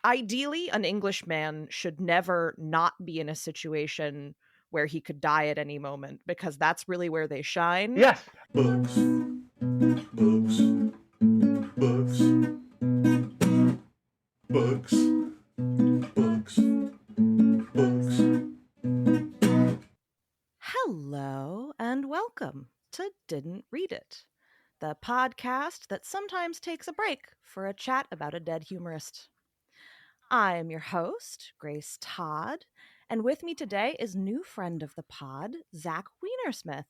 ideally, an Englishman should never not be in a situation where he could die at any moment, because that's really where they shine. Yes. Books. Books. Books. Books. Books. Books. Hello and welcome to Didn't Read It, the podcast that sometimes takes a break for a chat about a dead humorist. I am your host, Grace Todd, and with me today is new friend of the pod, Zach Weindersmith.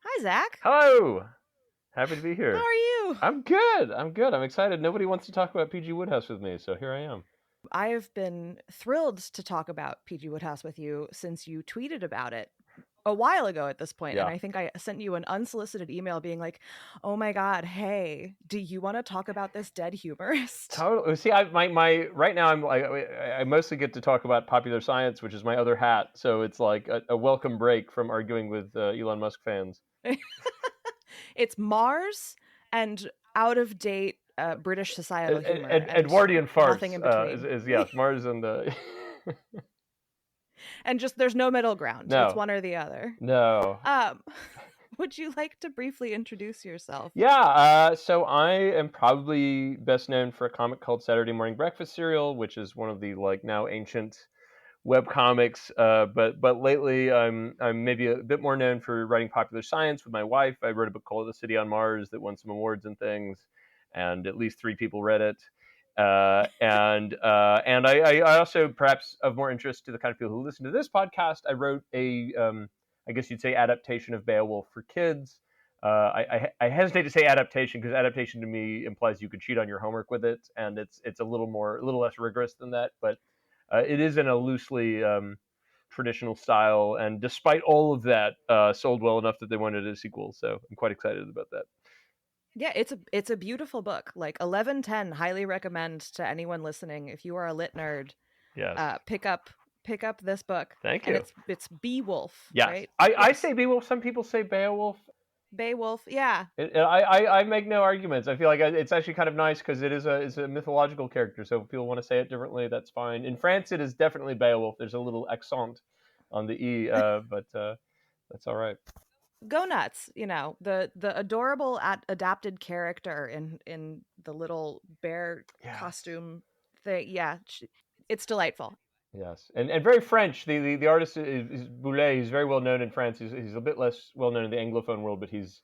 Hi, Zach. Hello. Happy to be here. How are you? I'm good. I'm excited. Nobody wants to talk about P.G. Wodehouse with me, so here I am. I have been thrilled to talk about P.G. Wodehouse with you since you tweeted about it a while ago at this point. Yeah. And I think I sent you an unsolicited email being like, oh my God, hey, do you want to talk about this dead humorist? Totally. See, my right now I mostly get to talk about popular science, which is my other hat. So it's like a welcome break from arguing with Elon Musk fans. It's Mars and out of date British societal humor. Edwardian Farce nothing in between. is yes, Mars and and just there's no middle ground. No. It's one or the other. No. Would you like to briefly introduce yourself? Yeah, so I am probably best known for a comic called Saturday Morning Breakfast Cereal, which is one of the like now ancient web comics. But lately I'm maybe a bit more known for writing popular science with my wife. I wrote a book called The City on Mars that won some awards and things, and at least 3 people read it. And I also, perhaps of more interest to the kind of people who listen to this podcast, I wrote a I guess you'd say adaptation of Beowulf for kids. I hesitate to say adaptation because adaptation to me implies you could cheat on your homework with it, and it's a little less rigorous than that. But it is in a loosely traditional style, and despite all of that, sold well enough that they wanted a sequel. So I'm quite excited about that. Yeah, it's a beautiful book. Like 1110, highly recommend to anyone listening. If you are a lit nerd, Yes. Pick up this book. Thank you. And it's Beowulf. Yes. Right? I say Beowulf. Some people say Beowulf. Beowulf, yeah. I make no arguments. I feel like it's actually kind of nice because it's a mythological character. So if people want to say it differently, that's fine. In France, it is definitely Beowulf. There's a little accent on the E, but that's all right. Go nuts, the adorable adapted character in the little bear costume thing. Yeah, it's delightful. Yes, and very French. The artist is Boulet. He's very well known in France. He's a bit less well known in the Anglophone world, but he's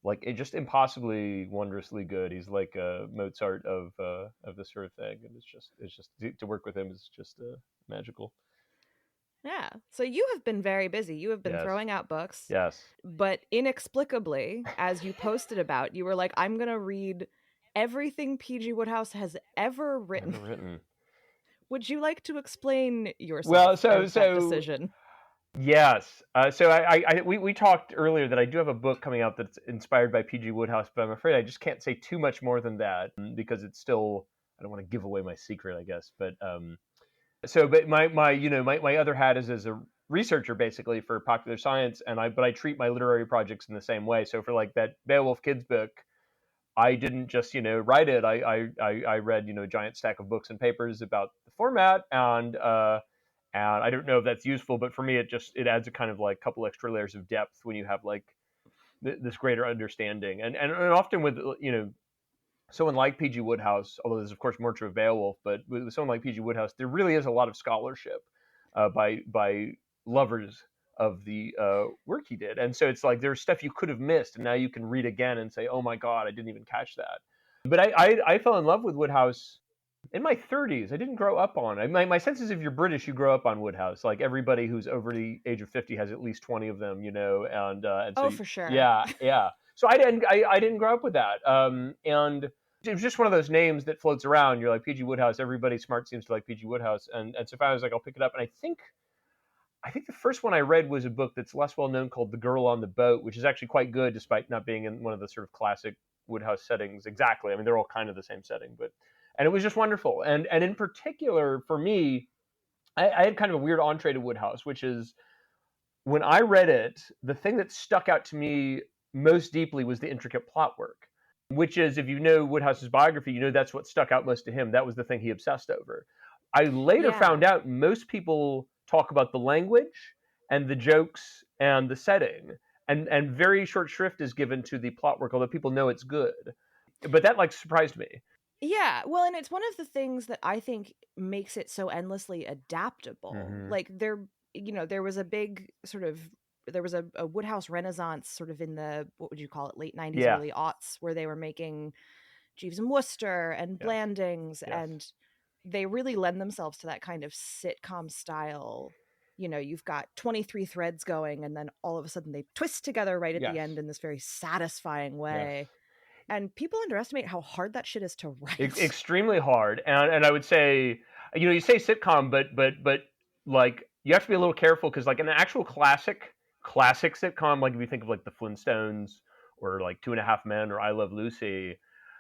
like just impossibly wondrously good. He's like a Mozart of this sort of thing, and it's just to work with him is just magical. Yeah. So you have been very busy. You have been Yes. throwing out books. Yes. But inexplicably, as you posted about, you were like, I'm going to read everything P.G. Wodehouse has ever written. Would you like to explain yourself? Well, that decision? Yes. So we talked earlier that I do have a book coming out that's inspired by P.G. Wodehouse, but I'm afraid I just can't say too much more than that because it's still, I don't want to give away my secret, I guess, but but my other hat is as a researcher basically for popular science, but I treat my literary projects in the same way. So for like that Beowulf kids book, I didn't just write it. I read a giant stack of books and papers about the format, and I don't know if that's useful, but for me it adds a kind of like couple extra layers of depth when you have like this greater understanding, and often with someone like P.G. Wodehouse, although this is of course more true of Beowulf, but with someone like P.G. Wodehouse, there really is a lot of scholarship by lovers of the work he did. And so it's like there's stuff you could have missed, and now you can read again and say, oh my God, I didn't even catch that. But I fell in love with Wodehouse in my 30s. I didn't grow up on it. My sense is if you're British, you grow up on Wodehouse. Like everybody who's over the age of 50 has at least 20 of them, and so for sure. Yeah. So I didn't grow up with that. And it was just one of those names that floats around. You're like P.G. Wodehouse. Everybody smart seems to like P.G. Wodehouse. And so I was like, I'll pick it up. And I think the first one I read was a book that's less well known called The Girl on the Boat, which is actually quite good despite not being in one of the sort of classic Wodehouse settings exactly. I mean, they're all kind of the same setting, and it was just wonderful. And in particular for me, I had kind of a weird entree to Wodehouse, which is when I read it, the thing that stuck out to me most deeply was the intricate plot work. which is, if you know Wodehouse's biography, you know that's what stuck out most to him. That was the thing he obsessed over. I later found out most people talk about the language and the jokes and the setting, and very short shrift is given to the plot work, although people know it's good. But that like surprised me. Yeah, well, and it's one of the things that I think makes it so endlessly adaptable. Like there was a big sort of, there was a Wodehouse renaissance sort of in the, what would you call it, late 90s, early aughts, where they were making Jeeves and Wooster and Blandings, and they really lend themselves to that kind of sitcom style. You know, you've got 23 threads going, and then all of a sudden they twist together right at the end in this very satisfying way. And people underestimate how hard that shit is to write. Extremely hard. And I would say, you say sitcom, but like you have to be a little careful, because like an actual classic sitcom, like if you think of like the Flintstones or like Two and a Half Men or I Love Lucy,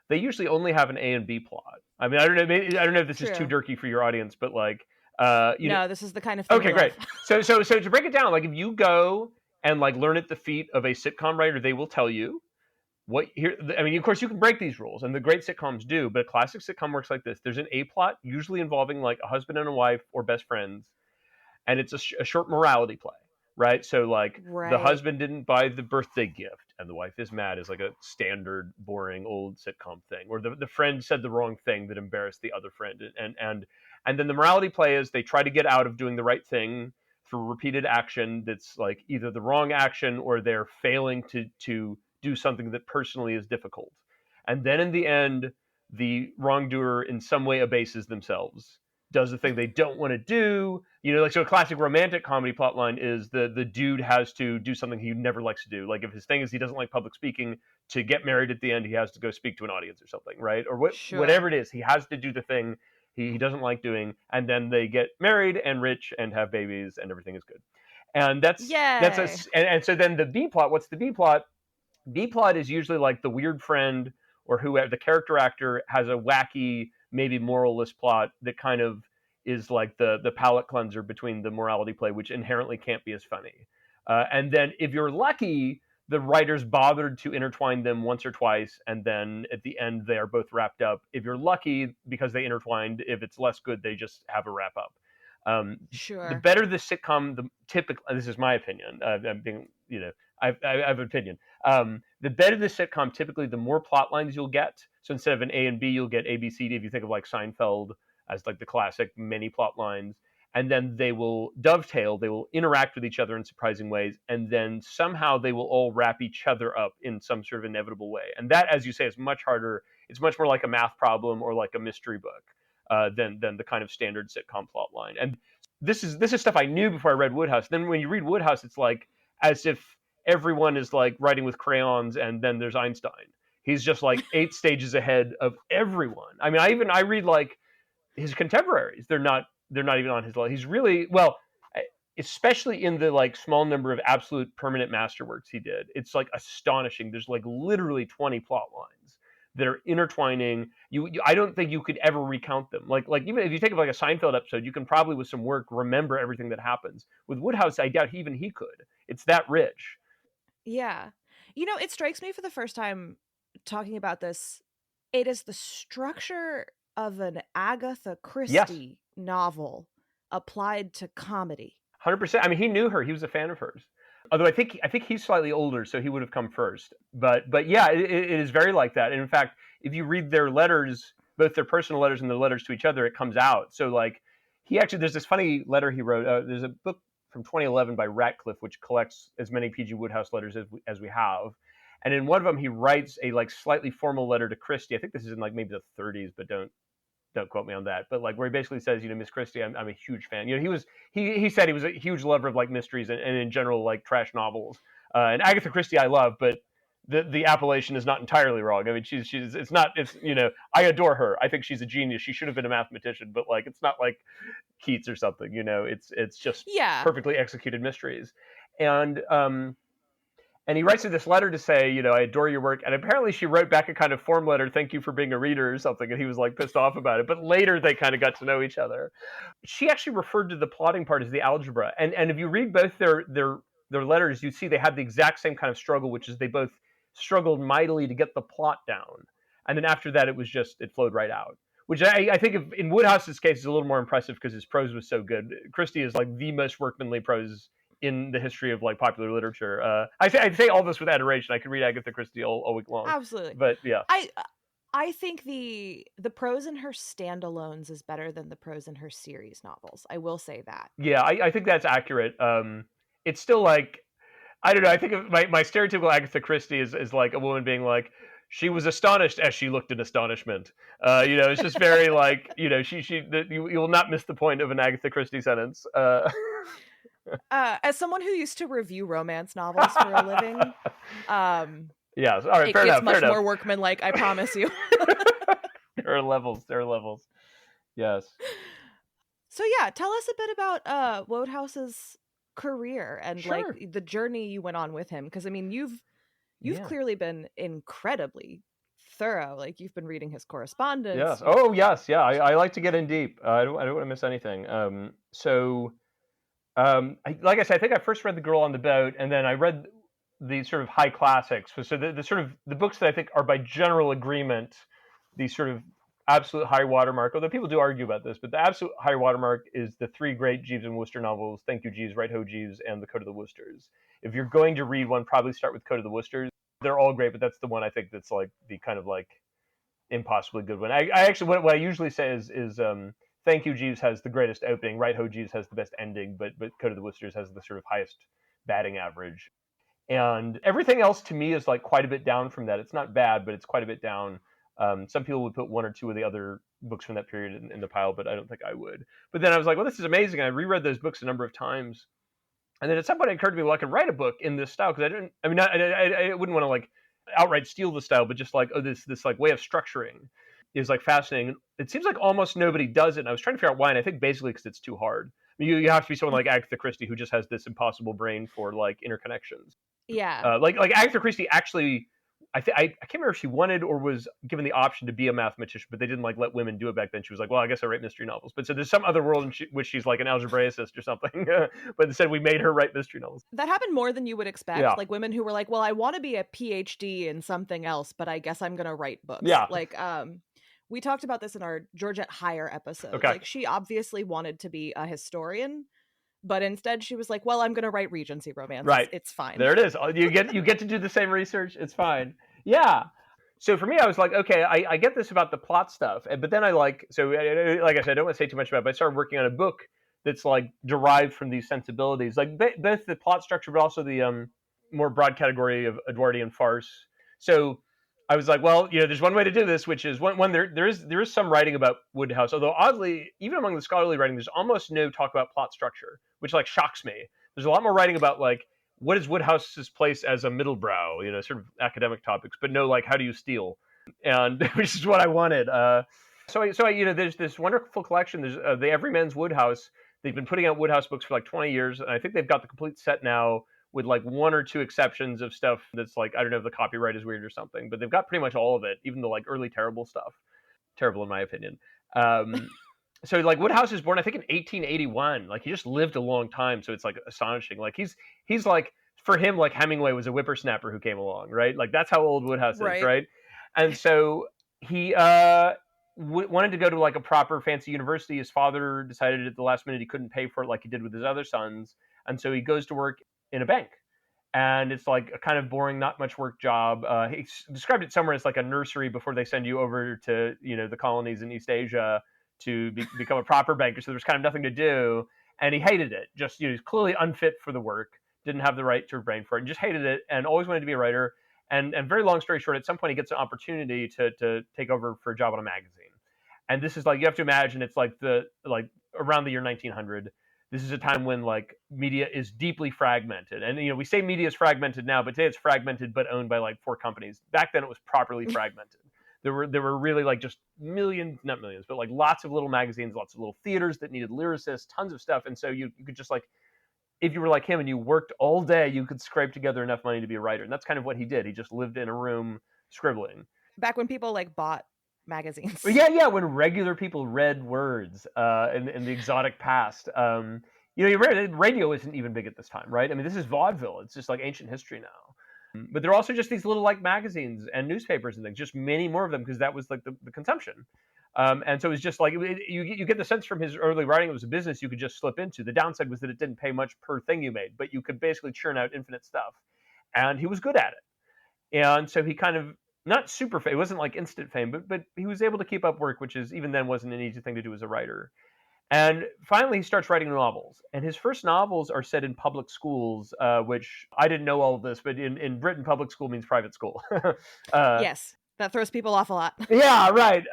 they usually only have an A and B plot. I mean, I don't know if this is too jerky for your audience, but like, this is the kind of thing. Okay, great. So to break it down, like if you go and like learn at the feet of a sitcom writer, they will tell you of course you can break these rules, and the great sitcoms do, but a classic sitcom works like this. There's an A plot, usually involving like a husband and a wife or best friends, and it's a short morality play, right? So like the husband didn't buy the birthday gift, and the wife is mad, is like a standard, boring old sitcom thing. Or the friend said the wrong thing that embarrassed the other friend, and then the morality play is they try to get out of doing the right thing through repeated action that's like either the wrong action or they're failing to do something that personally is difficult. And then in the end, the wrongdoer in some way abases themselves, does the thing they don't want to do. Like, so a classic romantic comedy plotline is the dude has to do something he never likes to do. Like if his thing is he doesn't like public speaking, to get married at the end, he has to go speak to an audience or something, right? Or whatever it is, he has to do the thing he doesn't like doing, and then they get married and rich and have babies and everything is good. And and so then the B plot, what's the B plot? B plot is usually like the weird friend or whoever, the character actor has a wacky, maybe moralless plot that kind of is like the palate cleanser between the morality play, which inherently can't be as funny. And then if you're lucky, the writers bothered to intertwine them once or twice, and then at the end they are both wrapped up. If you're lucky, because they intertwined, if it's less good, they just have a wrap up. The better the sitcom, the typical. This is my opinion. I'm being, I have an opinion. The better the sitcom, typically, the more plot lines you'll get. So instead of an A and B, you'll get A, B, C, D. If you think of like Seinfeld as like the classic many plot lines, and then they will dovetail. They will interact with each other in surprising ways, and then somehow they will all wrap each other up in some sort of inevitable way. And that, as you say, is much harder. It's much more like a math problem or like a mystery book than the kind of standard sitcom plot line. And this is stuff I knew before I read Wodehouse. Then when you read Wodehouse, it's like as if everyone is like writing with crayons, and then there's Einstein. He's just like 8 stages ahead of everyone. I mean, I read like his contemporaries. They're not even on his level. He's really, well, especially in the like small number of absolute permanent masterworks he did. It's like astonishing. There's like literally 20 plot lines that are intertwining. I don't think you could ever recount them. Like even if you think of like a Seinfeld episode, you can probably with some work remember everything that happens. With Wodehouse, I doubt even he could. It's that rich. Yeah. It strikes me for the first time talking about this, it is the structure of an Agatha Christie novel applied to comedy. 100%. I mean, he knew her. He was a fan of hers. Although I think he's slightly older, so he would have come first. But yeah, it is very like that. And in fact, if you read their letters, both their personal letters and their letters to each other, it comes out. So like, there's this funny letter he wrote. There's a book from 2011 by Ratcliffe, which collects as many P.G. Wodehouse letters as we have. And in one of them, he writes a like slightly formal letter to Christie. I think this is in like maybe the 30s, but don't quote me on that. But like where he basically says, Miss Christie, I'm a huge fan. He said he was a huge lover of like mysteries and in general like trash novels. And Agatha Christie I love, but the appellation is not entirely wrong. I mean, I adore her. I think she's a genius. She should have been a mathematician, but like it's not like Keats or something. It's just perfectly executed mysteries. And he writes her this letter to say, I adore your work. And apparently she wrote back a kind of form letter, thank you for being a reader or something. And he was like pissed off about it. But later they kind of got to know each other. She actually referred to the plotting part as the algebra. And if you read both their letters, you see they had the exact same kind of struggle, which is they both struggled mightily to get the plot down. And then after that, it flowed right out. Which I think in Wodehouse's case is a little more impressive because his prose was so good. Christie is like the most workmanly prose in the history of like popular literature. I say all this with adoration. I could read Agatha Christie all week long. Absolutely. But yeah. I think the prose in her standalones is better than the prose in her series novels. I will say that. Yeah, I think that's accurate. It's still like, I don't know. I think of my stereotypical Agatha Christie is like a woman being like, she was astonished as she looked in astonishment. It's just very like, you will not miss the point of an Agatha Christie sentence. As someone who used to review romance novels for a living, yes, all right, it fair gets enough. much more workmanlike, I promise you. There are levels. Yes. So yeah, tell us a bit about Wodehouse's career and Sure. like the journey you went on with him, because I mean you've Yeah. clearly been incredibly thorough. Like you've been reading his correspondence. Yes. Oh yes. Yeah. I like to get in deep. I don't want to miss anything. Like I said, I think I first read The Girl on the Boat, and then I read the sort of high classics. So the sort of the books that I think are by general agreement the sort of absolute high watermark. Although people do argue about this, but the absolute high watermark is the three great Jeeves and Wooster novels: Thank You, Jeeves, Right Ho, Jeeves, and The Code of the Woosters. If you're going to read one, probably start with Code of the Woosters. They're all great, but that's the one I think that's like the kind of like impossibly good one. I actually what I usually say is Thank You, Jeeves has the greatest opening. Right Ho, Jeeves has the best ending, but Code of the Woosters has the sort of highest batting average. And everything else to me is like quite a bit down from that. It's not bad, but it's quite a bit down. Some people would put one or two of the other books from that period in the pile, but I don't think I would. But then I was like, well, this is amazing. I reread those books a number of times. And then at some point it occurred to me, well, I could write a book in this style, because I wouldn't want to like outright steal the style, but just like, oh, this like way of structuring is like fascinating. It seems like almost nobody does it. And I was trying to figure out why, and I think basically because it's too hard. I mean, you have to be someone like Agatha Christie who just has this impossible brain for like interconnections. Yeah. Like Agatha Christie actually, I can't remember if she wanted or was given the option to be a mathematician, but they didn't like let women do it back then. She was like, well, I guess I write mystery novels. But so there's some other world in which she's like an algebraicist or something. But instead we made her write mystery novels. That happened more than you would expect. Yeah. Like women who were like, well, I want to be a PhD in something else, but I guess I'm going to write books. Yeah. Like, we talked about this in our Georgette Heyer episode. Okay. Like she obviously wanted to be a historian, but instead she was like, well, I'm going to write Regency romance. Right. It's fine. There it is. You get to do the same research. It's fine. Yeah. So for me, I was like, okay, I get this about the plot stuff. But then like I said, I don't want to say too much about it, but I started working on a book that's like derived from these sensibilities, like both the plot structure, but also the more broad category of Edwardian farce. So I was like, well, there's one way to do this, which is one there is some writing about Wodehouse, although oddly, even among the scholarly writing, there's almost no talk about plot structure, which like shocks me. There's a lot more writing about like, what is Wodehouse's place as a middlebrow, sort of academic topics, but no, like, how do you steal? And which is what I wanted. So there's this wonderful collection. There's the Everyman's Wodehouse. They've been putting out Wodehouse books for like 20 years, and I think they've got the complete set now with like one or two exceptions of stuff that's like, I don't know if the copyright is weird or something, but they've got pretty much all of it, even the like early terrible stuff. Terrible in my opinion. So like Wodehouse is born, I think, in 1881. Like he just lived a long time, so it's like astonishing. Like he's like, for him, like Hemingway was a whippersnapper who came along, right? Like that's how old Wodehouse is, right? And so he wanted to go to like a proper fancy university. His father decided at the last minute he couldn't pay for it like he did with his other sons, and so he goes to work in a bank. And it's like a kind of boring, not much work job. He described it somewhere as like a nursery before they send you over to the colonies in East Asia to become a proper banker. So there's kind of nothing to do, and he hated it. Just he's clearly unfit for the work, didn't have the right to brain for it, and just hated it, and always wanted to be a writer. And very long story short, at some point he gets an opportunity to take over for a job on a magazine. And this is like, you have to imagine it's like around the year 1900. This is a time when like media is deeply fragmented, and we say media is fragmented now, but today it's fragmented but owned by like 4 companies. Back then it was properly fragmented. There were really like just not millions, but like lots of little magazines, lots of little theaters that needed lyricists, tons of stuff. And so you could just like, if you were like him and you worked all day, you could scrape together enough money to be a writer. And that's kind of what he did. He just lived in a room scribbling. Back when people like bought magazines. Yeah, when regular people read words in the exotic past. Radio isn't even big at this time, right? I mean, this is vaudeville. It's just like ancient history now. But there are also just these little like magazines and newspapers and things, just many more of them because that was like the consumption. And so it was just like you get the sense from his early writing it was a business you could just slip into. The downside was that it didn't pay much per thing you made, but you could basically churn out infinite stuff, and he was good at it. And so he kind of not super fame. It wasn't like instant fame, but he was able to keep up work, which is even then wasn't an easy thing to do as a writer. And finally, he starts writing novels. And his first novels are set in public schools, which I didn't know all of this, but in Britain, public school means private school. Yes, that throws people off a lot. Yeah, right.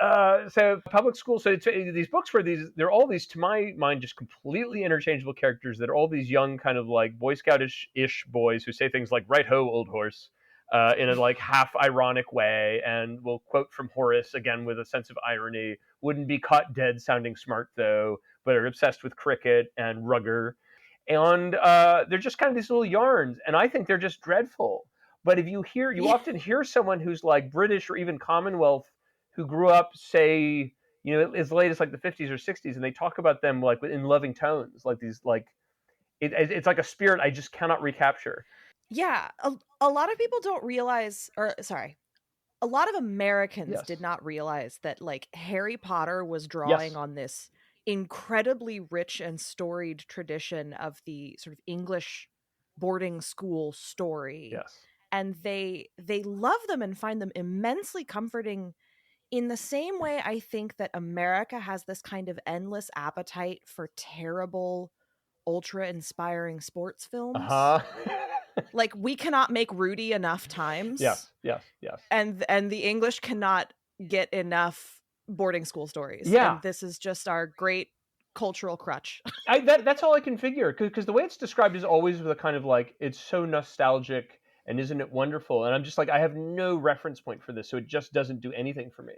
So public school. So these books were they're all these, to my mind, just completely interchangeable characters that are all these young kind of like Boy Scoutish-ish boys who say things like "Right ho, old horse," in a like half ironic way, and will quote from Horace again with a sense of irony. Wouldn't be caught dead sounding smart though, but are obsessed with cricket and rugger. And they're just kind of these little yarns, and I think they're just dreadful. But if you often hear someone who's like British or even Commonwealth who grew up, say, as late as like the 50s or 60s, and they talk about them like in loving tones, like these like it's like a spirit I just cannot recapture. Yeah, a lot of people don't realize, or sorry, a lot of Americans did not realize that like Harry Potter was drawing on this incredibly rich and storied tradition of the sort of English boarding school story. Yes. And they love them and find them immensely comforting in the same way I think that America has this kind of endless appetite for terrible, ultra inspiring sports films. Like we cannot make Rudy enough times. Yes. And the English cannot get enough boarding school stories. Yeah. And this is just our great cultural crutch. That's all I can figure, because the way it's described is always with a kind of like, it's so nostalgic and isn't it wonderful? And I'm just like, I have no reference point for this, so it just doesn't do anything for me.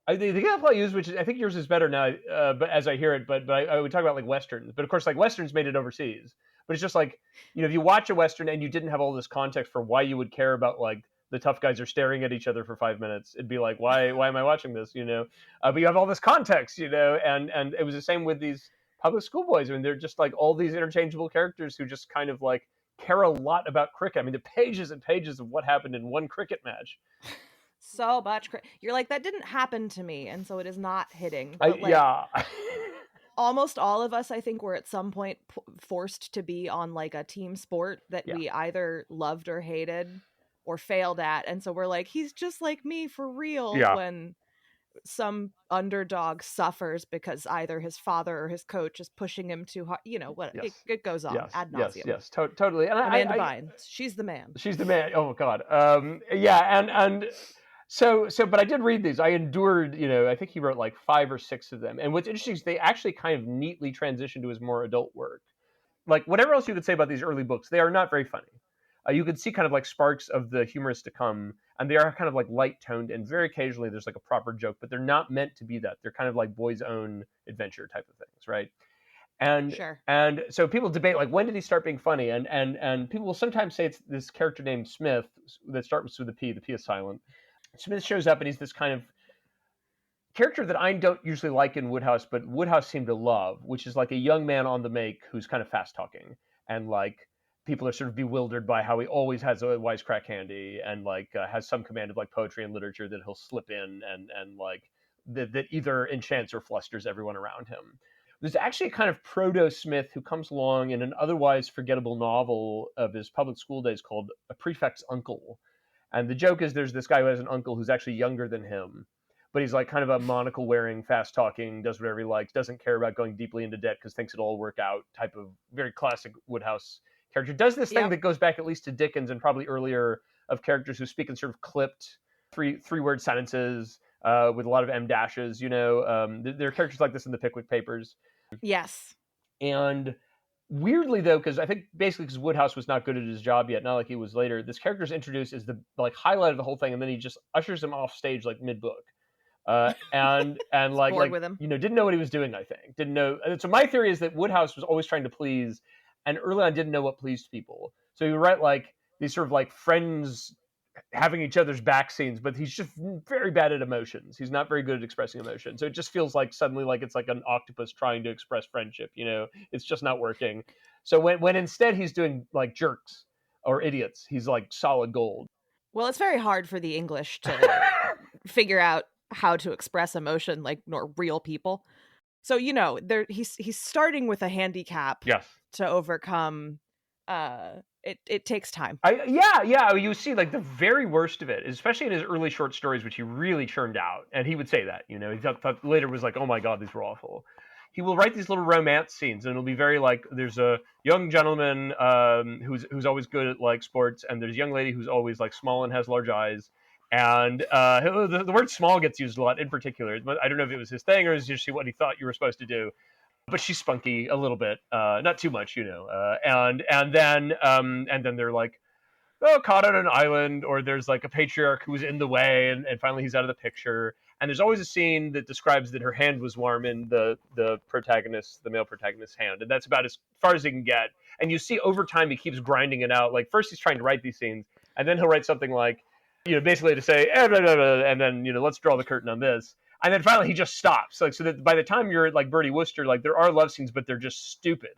The example I use, which is, I think yours is better now, but as I hear it, but I would talk about like Westerns. But of course, like Westerns made it overseas. But it's just like, if you watch a Western and you didn't have all this context for why you would care about like the tough guys are staring at each other for 5 minutes, it'd be like, why am I watching this? But you have all this context, and it was the same with these public school boys. I mean, they're just like all these interchangeable characters who just kind of like care a lot about cricket. I mean, the pages and pages of what happened in one cricket match. So much. You're like, that didn't happen to me, and so it is not hitting. Yeah. Almost all of us, I think, were at some point forced to be on like a team sport that we either loved or hated or failed at, and so we're like, he's just like me for real. When some underdog suffers because either his father or his coach is pushing him too hard, it goes on ad nauseum. Yes, totally. And Amanda Bynes, she's the man. She's the man. Oh God. And so, but I did read these. I endured, I think he wrote like 5 or 6 of them. And what's interesting is they actually kind of neatly transitioned to his more adult work. Like whatever else you could say about these early books, they are not very funny. You could see kind of like sparks of the humorist to come, and they are kind of like light toned, and very occasionally there's like a proper joke, but they're not meant to be that. They're kind of like boys' own adventure type of things, right? And and so people debate like, when did he start being funny? And people will sometimes say it's this character named Smith that starts with the P is silent. Smith shows up and he's this kind of character that I don't usually like in Wodehouse, but Wodehouse seemed to love, which is like a young man on the make who's kind of fast talking, and like people are sort of bewildered by how he always has a wisecrack handy, and like has some command of like poetry and literature that he'll slip in, and like that either enchants or flusters everyone around him. There's actually a kind of proto-Smith who comes along in an otherwise forgettable novel of his public school days called A Prefect's Uncle. And the joke is there's this guy who has an uncle who's actually younger than him, but he's like kind of a monocle-wearing, fast-talking, does whatever he likes, doesn't care about going deeply into debt because thinks it'll all work out, type of very classic Wodehouse character. Does this thing that goes back at least to Dickens and probably earlier, of characters who speak in sort of clipped three-word sentences with a lot of M dashes. There are characters like this in the Pickwick Papers. Yes. And weirdly, though, because I think basically because Wodehouse was not good at his job yet, not like he was later, this character is introduced as the like highlight of the whole thing, and then he just ushers him off stage like mid-book. And like with him. Didn't know what he was doing, I think. Didn't know. So my theory is that Wodehouse was always trying to please, and early on didn't know what pleased people. So he would write like these sort of like friends having each other's back scenes, but he's just very bad at emotions. He's not very good at expressing emotion. So it just feels like suddenly like it's like an octopus trying to express friendship. It's just not working. So when instead he's doing like jerks, or idiots. He's like solid gold. Well, it's very hard for the English to figure out how to express emotion like nor real people. So, you know, he's starting with a handicap Yes. to overcome. It takes time. Yeah. You see, like the very worst of it, especially in his early short stories, which he really churned out, and he would say that. You know, he thought later was like, oh my god, these were awful. He will write these little romance scenes, and it'll be very like, there's a young gentleman who's always good at like sports, and there's a young lady who's always like small and has large eyes. And the word small gets used a lot in particular. I don't know if it was his thing or is just what he thought you were supposed to do. But she's spunky a little bit, not too much, you know. And then they're like, oh, caught on an island, or there's like a patriarch who's in the way, and finally he's out of the picture. And there's always a scene that describes that her hand was warm in the male protagonist's hand, and that's about as far as he can get. And you see over time he keeps grinding it out. Like first he's trying to write these scenes, and then he'll write something like, you know, basically to say, blah, blah, blah, and then, you know, let's draw the curtain on this. And then finally he just stops. Like, so that by the time you're at like Bertie Wooster, like there are love scenes, but they're just stupid.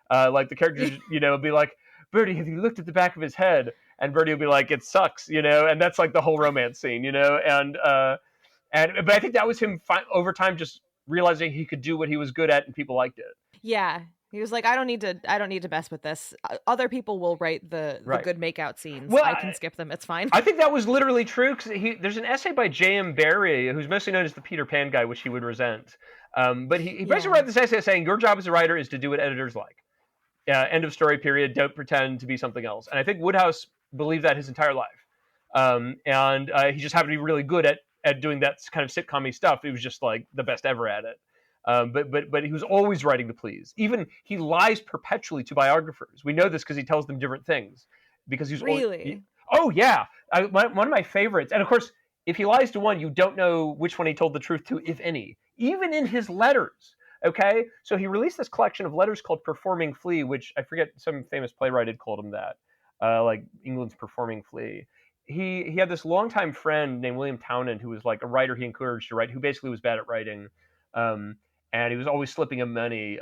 Like the characters, you know, will be like, Bertie, have you looked at the back of his head? And Bertie will be like, it sucks, you know, and that's like the whole romance scene, you know, but I think that was him over time just realizing he could do what he was good at and people liked it. Yeah. He was like, I don't need to mess with this. Other people will write the good makeout scenes. Well, I can skip them. It's fine. I think that was literally true because there's an essay by J.M. Barrie, who's mostly known as the Peter Pan guy, which he would resent. But he basically wrote this essay saying, your job as a writer is to do what editors like. End of story, period. Don't pretend to be something else. And I think Wodehouse believed that his entire life. He just happened to be really good at doing that kind of sitcom-y stuff. He was just like the best ever at it. But he was always writing to please. Even he lies perpetually to biographers. We know this because he tells them different things. Because he's really. Oh yeah, one of my favorites. And of course, if he lies to one, you don't know which one he told the truth to, if any. Even in his letters. Okay, so he released this collection of letters called "Performing Flea," which I forget, some famous playwright had called him that, like England's performing flea. He had this longtime friend named William Townend, who was like a writer he encouraged to write, who basically was bad at writing. And he was always slipping him money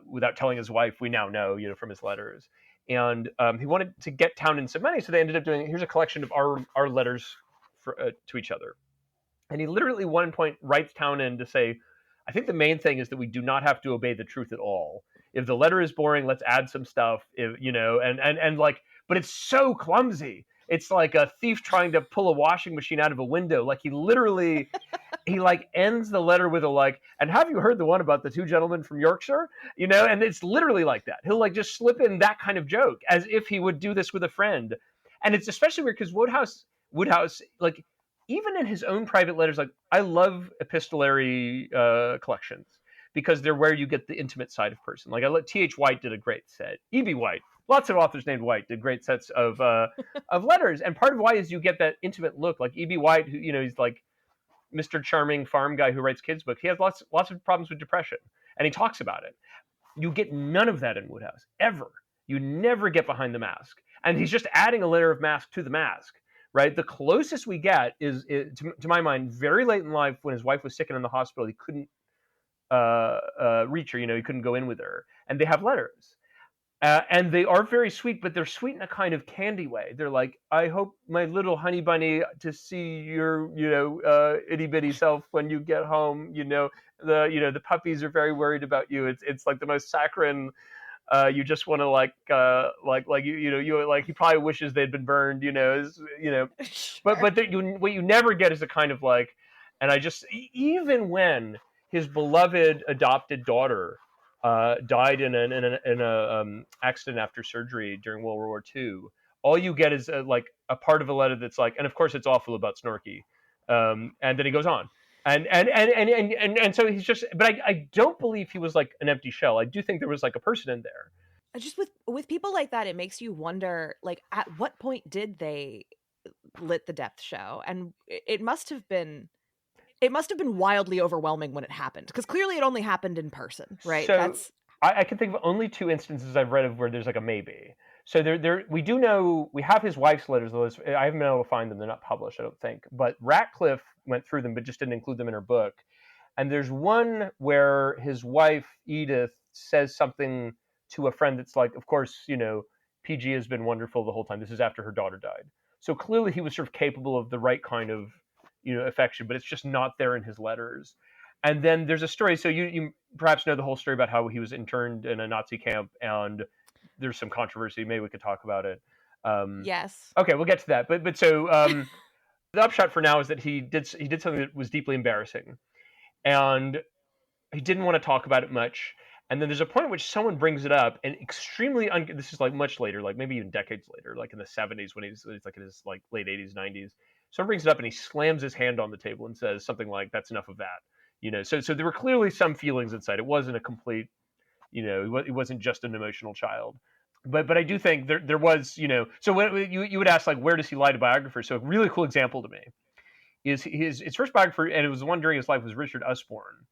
without telling his wife. We now know, you know, from his letters. And he wanted to get Townend some money, so they ended up doing, here's a collection of our letters to each other. And he literally, at one point, writes Townend to say, I think the main thing is that we do not have to obey the truth at all. If the letter is boring, let's add some stuff. If, you know, and like, but it's so clumsy. It's like a thief trying to pull a washing machine out of a window. Like he literally, he like ends the letter with a like, and have you heard the one about the two gentlemen from Yorkshire? You know, and it's literally like that. He'll like just slip in that kind of joke as if he would do this with a friend. And it's especially weird because Wodehouse, like even in his own private letters, like I love epistolary collections because they're where you get the intimate side of person. Like T.H. White did a great set. E.B. White. Lots of authors named White did great sets of letters, and part of why is you get that intimate look. Like E.B. White, who, you know, he's like Mr. Charming farm guy who writes kids' books. He has lots of problems with depression, and he talks about it. You get none of that in Wodehouse ever. You never get behind the mask, and he's just adding a layer of mask to the mask. Right. The closest we get is to my mind, very late in life when his wife was sick and in the hospital. He couldn't reach her. You know, he couldn't go in with her, and they have letters. And they are very sweet, but they're sweet in a kind of candy way. They're like, I hope my little honey bunny to see your, you know, itty bitty self when you get home. You know, the puppies are very worried about you. It's like the most saccharine. You just want to like he probably wishes they'd been burned. You know, Sure. but what you never get is a kind of like, and I just even when his beloved adopted daughter died in an accident after surgery during World War II. All you get is like a part of a letter that's like, and of course it's awful about Snorky, and then he goes on, and so he's just. But I don't believe he was like an empty shell. I do think there was like a person in there. Just with people like that, it makes you wonder, like, at what point did they lit the depth show? And it must have been wildly overwhelming when it happened, because clearly it only happened in person, right? So I can think of only two instances I've read of where there's like a maybe. So we do know, we have his wife's letters. I haven't been able to find them. They're not published, I don't think. But Ratcliffe went through them, but just didn't include them in her book. And there's one where his wife, Edith, says something to a friend that's like, of course, you know, PG has been wonderful the whole time. This is after her daughter died. So clearly he was sort of capable of the right kind of, affection, but it's just not there in his letters. And then there's a story. So you perhaps know the whole story about how he was interned in a Nazi camp, and there's some controversy. Maybe we could talk about it. Yes. Okay, we'll get to that. But so the upshot for now is that he did something that was deeply embarrassing, and he didn't want to talk about it much. And then there's a point at which someone brings it up, and extremely this is like much later, like maybe even decades later, like in the 70s when he's like in his like late 80s, 90s. Someone brings it up and he slams his hand on the table and says something like, "That's enough of that." So there were clearly some feelings inside. It wasn't a complete, it wasn't just an emotional child. But I do think there was, so when you would ask, like, where does he lie to biographers? So a really cool example to me is his first biographer, and it was the one during his life, was Richard Usborne.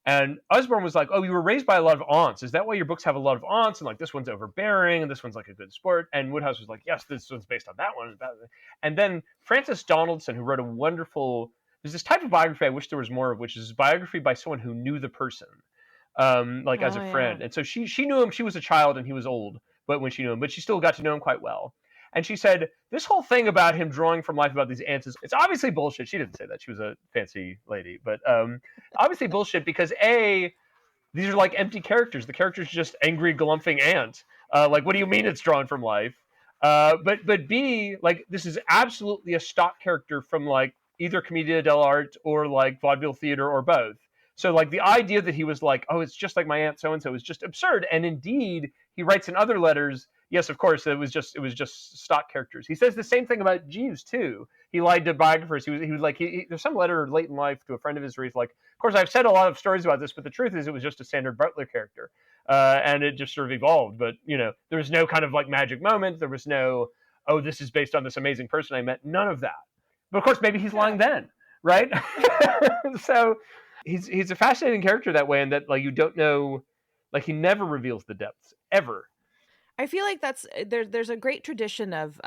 And Usborne was like, "Oh, you were raised by a lot of aunts. Is that why your books have a lot of aunts? And like this one's overbearing, and this one's like a good sport." And Wodehouse was like, "Yes, this one's based on that one." And then Francis Donaldson, who wrote a wonderful, there's this type of biography I wish there was more of, which is biography by someone who knew the person, as a friend. Yeah. And so she knew him. She was a child and he was old, but when she knew him, but she still got to know him quite well. And she said, this whole thing about him drawing from life about these ants it's obviously bullshit. She didn't say that. She was a fancy lady. But obviously bullshit because, A, these are like empty characters. The character's just angry, glumphing ant. Like, what do you mean it's drawn from life? But B, like, this is absolutely a stock character from, like, either Commedia dell'arte or, like, vaudeville theater or both. So, like, the idea that he was like, oh, it's just like my aunt so-and-so is just absurd. And indeed, he writes in other letters, yes, of course, it was just stock characters. He says the same thing about Jeeves, too. He lied to biographers. He was like, there's some letter late in life to a friend of his where he's like, of course, I've said a lot of stories about this, but the truth is it was just a standard Butler character. And it just sort of evolved. But, there was no kind of, like, magic moment. There was no, oh, this is based on this amazing person I met. None of that. But, of course, maybe he's lying then, right? So he's a fascinating character that way, and that, like, you don't know, like, he never reveals the depths, ever. I feel like there's a great tradition of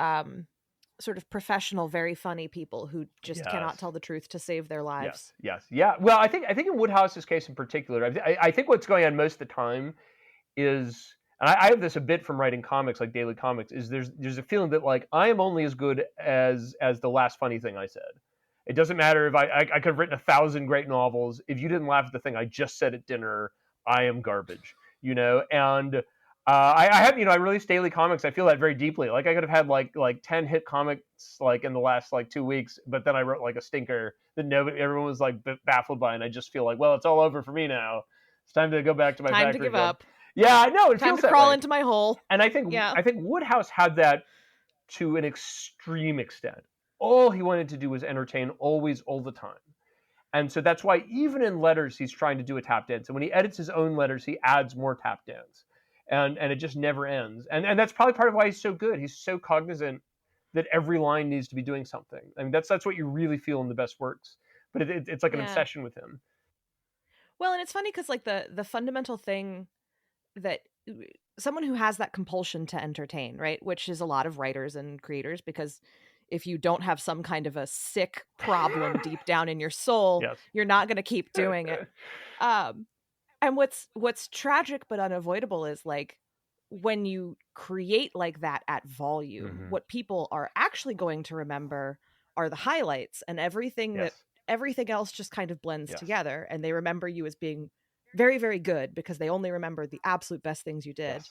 sort of professional, very funny people who just cannot tell the truth to save their lives. Yes. Yeah. Well, I think in Wodehouse's case in particular, I think what's going on most of the time is, and I have this a bit from writing comics, like daily comics, is there's a feeling that, like, I am only as good as the last funny thing I said. It doesn't matter if I could have written 1,000 great novels. If you didn't laugh at the thing I just said at dinner, I am garbage, and I have, I release daily comics. I feel that very deeply. Like, I could have had like 10 hit comics like in the last like 2 weeks, but then I wrote like a stinker that everyone was like baffled by, and I just feel like, well, it's all over for me now. It's time to go back to my time factory to give job. up. Yeah, I know. It time feels to that crawl way. into my hole. And I think Wodehouse had that to an extreme extent. All he wanted to do was entertain, always, all the time. And so that's why even in letters he's trying to do a tap dance. And when he edits his own letters, he adds more tap dance. And it just never ends. And that's probably part of why he's so good. He's so cognizant that every line needs to be doing something. I mean, that's what you really feel in the best works. But it's like an obsession with him. Well, and it's funny because, like, the fundamental thing that someone who has that compulsion to entertain, right, which is a lot of writers and creators, because if you don't have some kind of a sick problem deep down in your soul, you're not going to keep doing it. And what's tragic but unavoidable is, like, when you create like that at volume, what people are actually going to remember are the highlights, and everything else just kind of blends together, and they remember you as being very, very good because they only remember the absolute best things you did.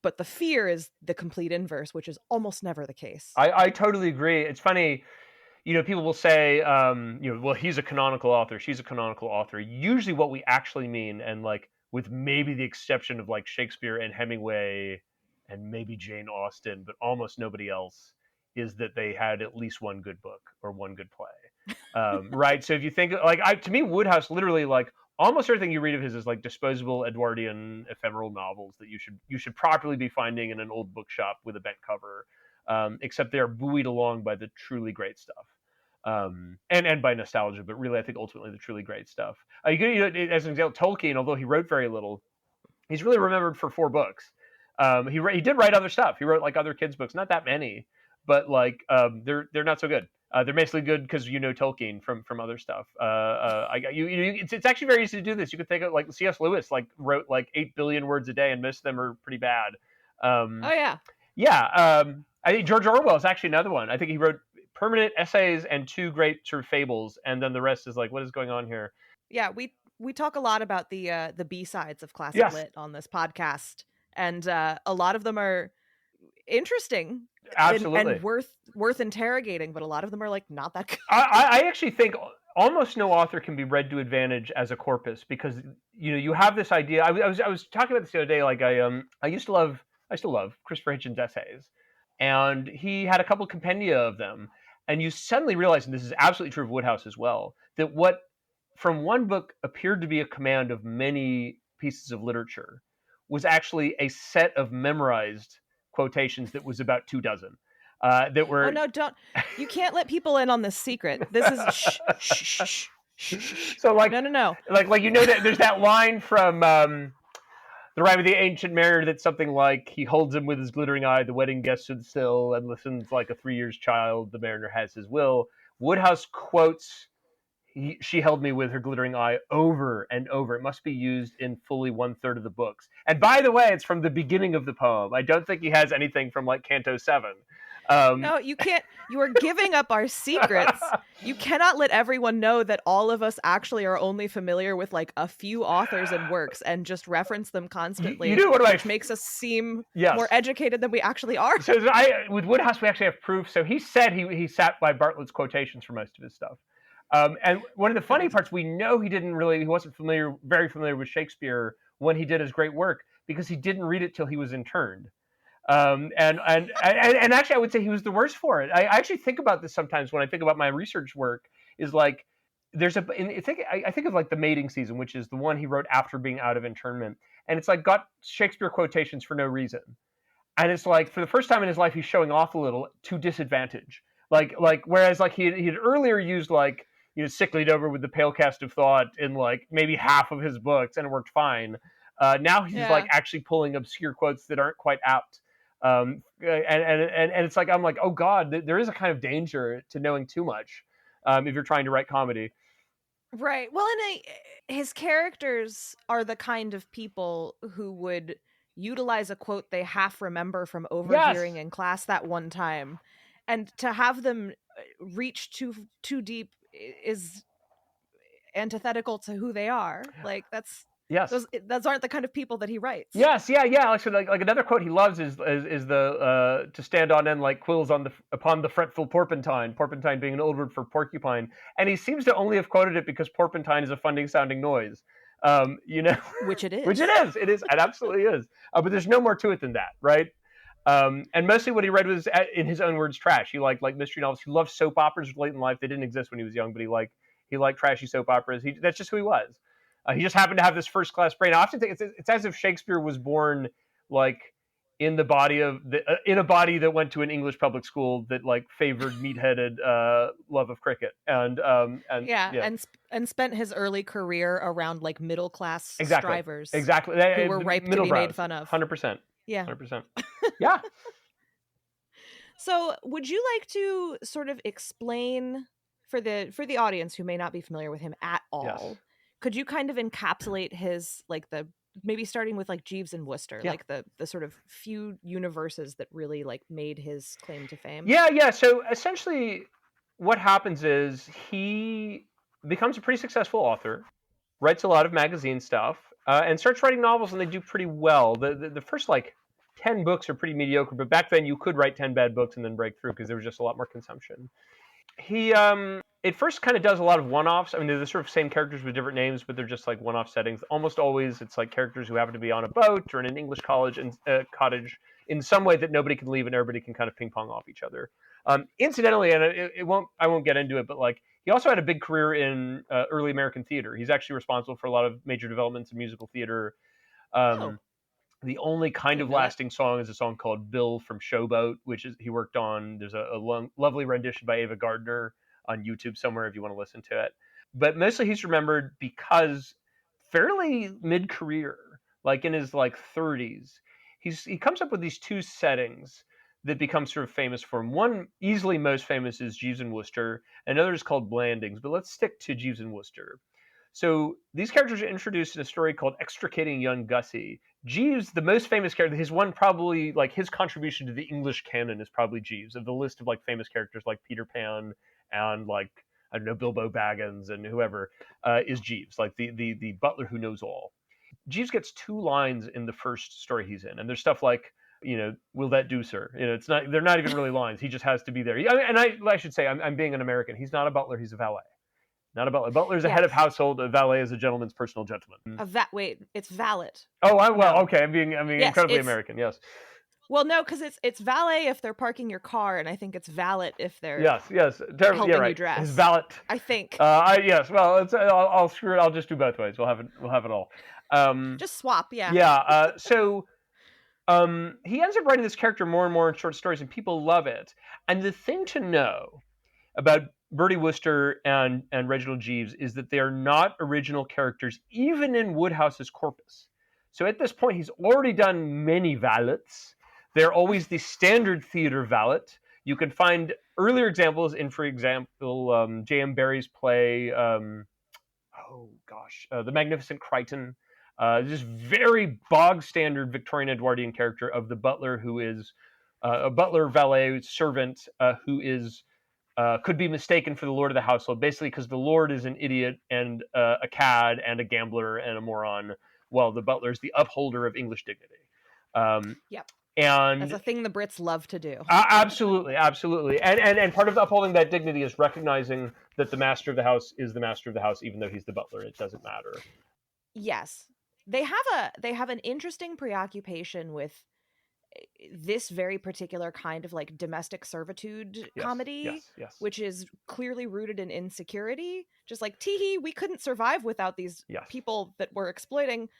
But the fear is the complete inverse, which is almost never the case. I totally agree. It's funny. People will say, well, he's a canonical author, she's a canonical author. Usually what we actually mean, and like with maybe the exception of like Shakespeare and Hemingway and maybe Jane Austen, but almost nobody else, is that they had at least one good book or one good play. Right? So if you think, like, to me, Wodehouse literally, like, almost everything you read of his is like disposable Edwardian ephemeral novels that you should properly be finding in an old bookshop with a bent cover, except they are buoyed along by the truly great stuff. And by nostalgia, but really, I think ultimately the truly great stuff. As an example, Tolkien, although he wrote very little, he's really remembered for 4 books. He did write other stuff. He wrote like other kids' books, not that many, but like they're not so good. They're basically good because Tolkien from other stuff. It's actually very easy to do this. You could think of like C.S. Lewis, like wrote like 8 billion words a day, and most of them are pretty bad. Yeah, I think George Orwell is actually another one. I think he wrote permanent essays and 2 great sort of fables, and then the rest is like, what is going on here? Yeah, we talk a lot about the B-sides of classic Yes, lit on this podcast, and a lot of them are interesting absolutely. and worth interrogating, but a lot of them are like not that good. I actually think almost no author can be read to advantage as a corpus, because you have this idea. I was talking about this the other day. Like I still love Christopher Hitchens' essays, and he had a couple compendia of them, and you suddenly realize, and this is absolutely true of Wodehouse as well, that what from one book appeared to be a command of many pieces of literature was actually a set of memorized quotations that was about 24. That were Oh no, don't you can't let people in on this secret. This is shh, shh, shh, shh, shh. So like No. like that there's that line from The Rime of the Ancient Mariner that's something like, he holds him with his glittering eye, the wedding guest stood still and listens like a 3 years child, the mariner has his will. Wodehouse quotes she held me with her glittering eye over and over. It must be used in fully 1/3 of the books. And by the way, it's from the beginning of the poem. I don't think he has anything from like Canto 7. No, you can't. You are giving up our secrets. You cannot let everyone know that all of us actually are only familiar with like a few authors and works and just reference them constantly, You know what which makes us seem more educated than we actually are. So with Wodehouse, we actually have proof. So he said he sat by Bartlett's quotations for most of his stuff. And one of the funny parts, we know he wasn't very familiar with Shakespeare when he did his great work, because he didn't read it till he was interned. And actually, I would say he was the worst for it. I actually think about this sometimes when I think about my research work. Is like I think of like The Mating Season, which is the one he wrote after being out of internment, and it's like got Shakespeare quotations for no reason, and it's like for the first time in his life he's showing off a little to disadvantage. Like whereas like he had earlier used like sicklied over with the pale cast of thought in like maybe half of his books and it worked fine. Now he's like actually pulling obscure quotes that aren't quite apt. And it's like I'm like, oh god, there is a kind of danger to knowing too much if you're trying to write comedy. Right. Well, and his characters are the kind of people who would utilize a quote they half remember from overhearing in class that one time, and to have them reach too deep is antithetical to who they are. Like that's. Yes, those aren't the kind of people that he writes. Yes, yeah. Like another quote he loves is the to stand on end like quills upon the fretful porpentine. Porpentine being an old word for porcupine, and he seems to only have quoted it because porpentine is a funny sounding noise. Which it is. Which it is. It absolutely is. But there's no more to it than that, right? And mostly what he read was, in his own words, trash. He liked mystery novels. He loved soap operas late in life. They didn't exist when he was young, but he liked trashy soap operas. That's just who he was. He just happened to have this first-class brain. I often think it's as if Shakespeare was born like in a body that went to an English public school that like favored meat-headed love of cricket and spent his early career around like middle-class strivers, exactly, who were ripe to be made fun of. 100%. Yeah, 100%. Yeah. So, would you like to sort of explain for the audience who may not be familiar with him at all? Yes. Could you kind of encapsulate his maybe starting with like Jeeves and Wooster, like the sort of few universes that really like made his claim to fame? Yeah. So essentially, what happens is he becomes a pretty successful author, writes a lot of magazine stuff, and starts writing novels, and they do pretty well. The first like 10 books are pretty mediocre, but back then you could write 10 bad books and then break through because there was just a lot more consumption. He at first kind of does a lot of one-offs. I mean, they're the sort of same characters with different names, but they're just like one-off settings. Almost always it's like characters who happen to be on a boat or in an English cottage in some way that nobody can leave and everybody can kind of ping pong off each other. Incidentally, and I won't get into it, but like he also had a big career in early American theater. He's actually responsible for a lot of major developments in musical theater. The only kind of lasting song is a song called Bill from Showboat, which is he worked on. There's a lovely rendition by Ava Gardner on YouTube somewhere if you want to listen to it. But mostly he's remembered because fairly mid-career, like in his like 30s, he comes up with these two settings that become sort of famous for him. One, easily most famous, is Jeeves and Wooster. Another is called Blandings, but let's stick to Jeeves and Wooster. So these characters are introduced in a story called Extricating Young Gussie. Jeeves, the most famous character, his contribution to the English canon is probably Jeeves. Of the list of like famous characters like Peter Pan and like, I don't know, Bilbo Baggins and whoever, is Jeeves, like the butler who knows all. Jeeves gets 2 lines in the first story he's in, and there's stuff like, will that do, sir? They're not even really lines. He just has to be there. And I should say, I'm being an American. He's not a butler. He's a valet. Not a butler. Butler's a head of household. A valet is a gentleman's personal gentleman. Wait, it's valet. Oh, okay. I'm being incredibly American. Yes. Well, no, because it's valet if they're parking your car, and I think it's valet if they're yes. Helping you dress. His valet. I think. Yes. Well, I'll screw it. I'll just do both ways. We'll have it all. Just swap. Yeah. Yeah. So he ends up writing this character more and more in short stories, and people love it. And the thing to know about Bertie Wooster and Reginald Jeeves is that they are not original characters, even in Wodehouse's corpus. So at this point, he's already done many valets. They're always the standard theater valet. You can find earlier examples in, for example, J.M. Barrie's play, The Magnificent Crichton. This very bog standard Victorian Edwardian character of the butler who is a butler valet servant who is could be mistaken for the lord of the household, basically because the lord is an idiot and a cad and a gambler and a moron, while the butler is the upholder of English dignity. Yep. And that's a thing the Brits love to do. Absolutely. And part of upholding that dignity is recognizing that the master of the house is the master of the house, even though he's the butler. It doesn't matter. Yes. They have an interesting preoccupation with this very particular kind of like domestic servitude comedy, which is clearly rooted in insecurity. Just like, teehee, we couldn't survive without these people that we're exploiting.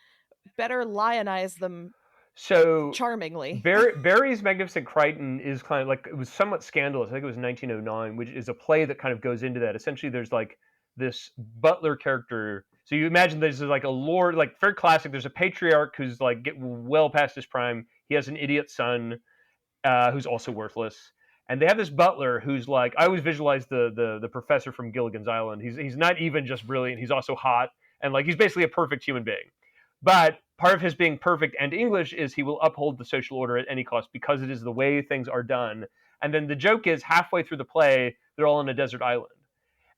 Better lionize them so charmingly. Barrie's Magnificent Crichton is kind of like, it was somewhat scandalous. I think it was 1909, which is a play that kind of goes into that. Essentially, there's like this butler character. So you imagine there's like a lord, like very classic. There's a patriarch who's like getting well past his prime. He has an idiot son who's also worthless. And they have this butler who's like, I always visualize the professor from Gilligan's Island. He's not even just brilliant. He's also hot. And like, he's basically a perfect human being. But part of his being perfect and English is he will uphold the social order at any cost because it is the way things are done. And then the joke is halfway through the play, they're all on a desert island.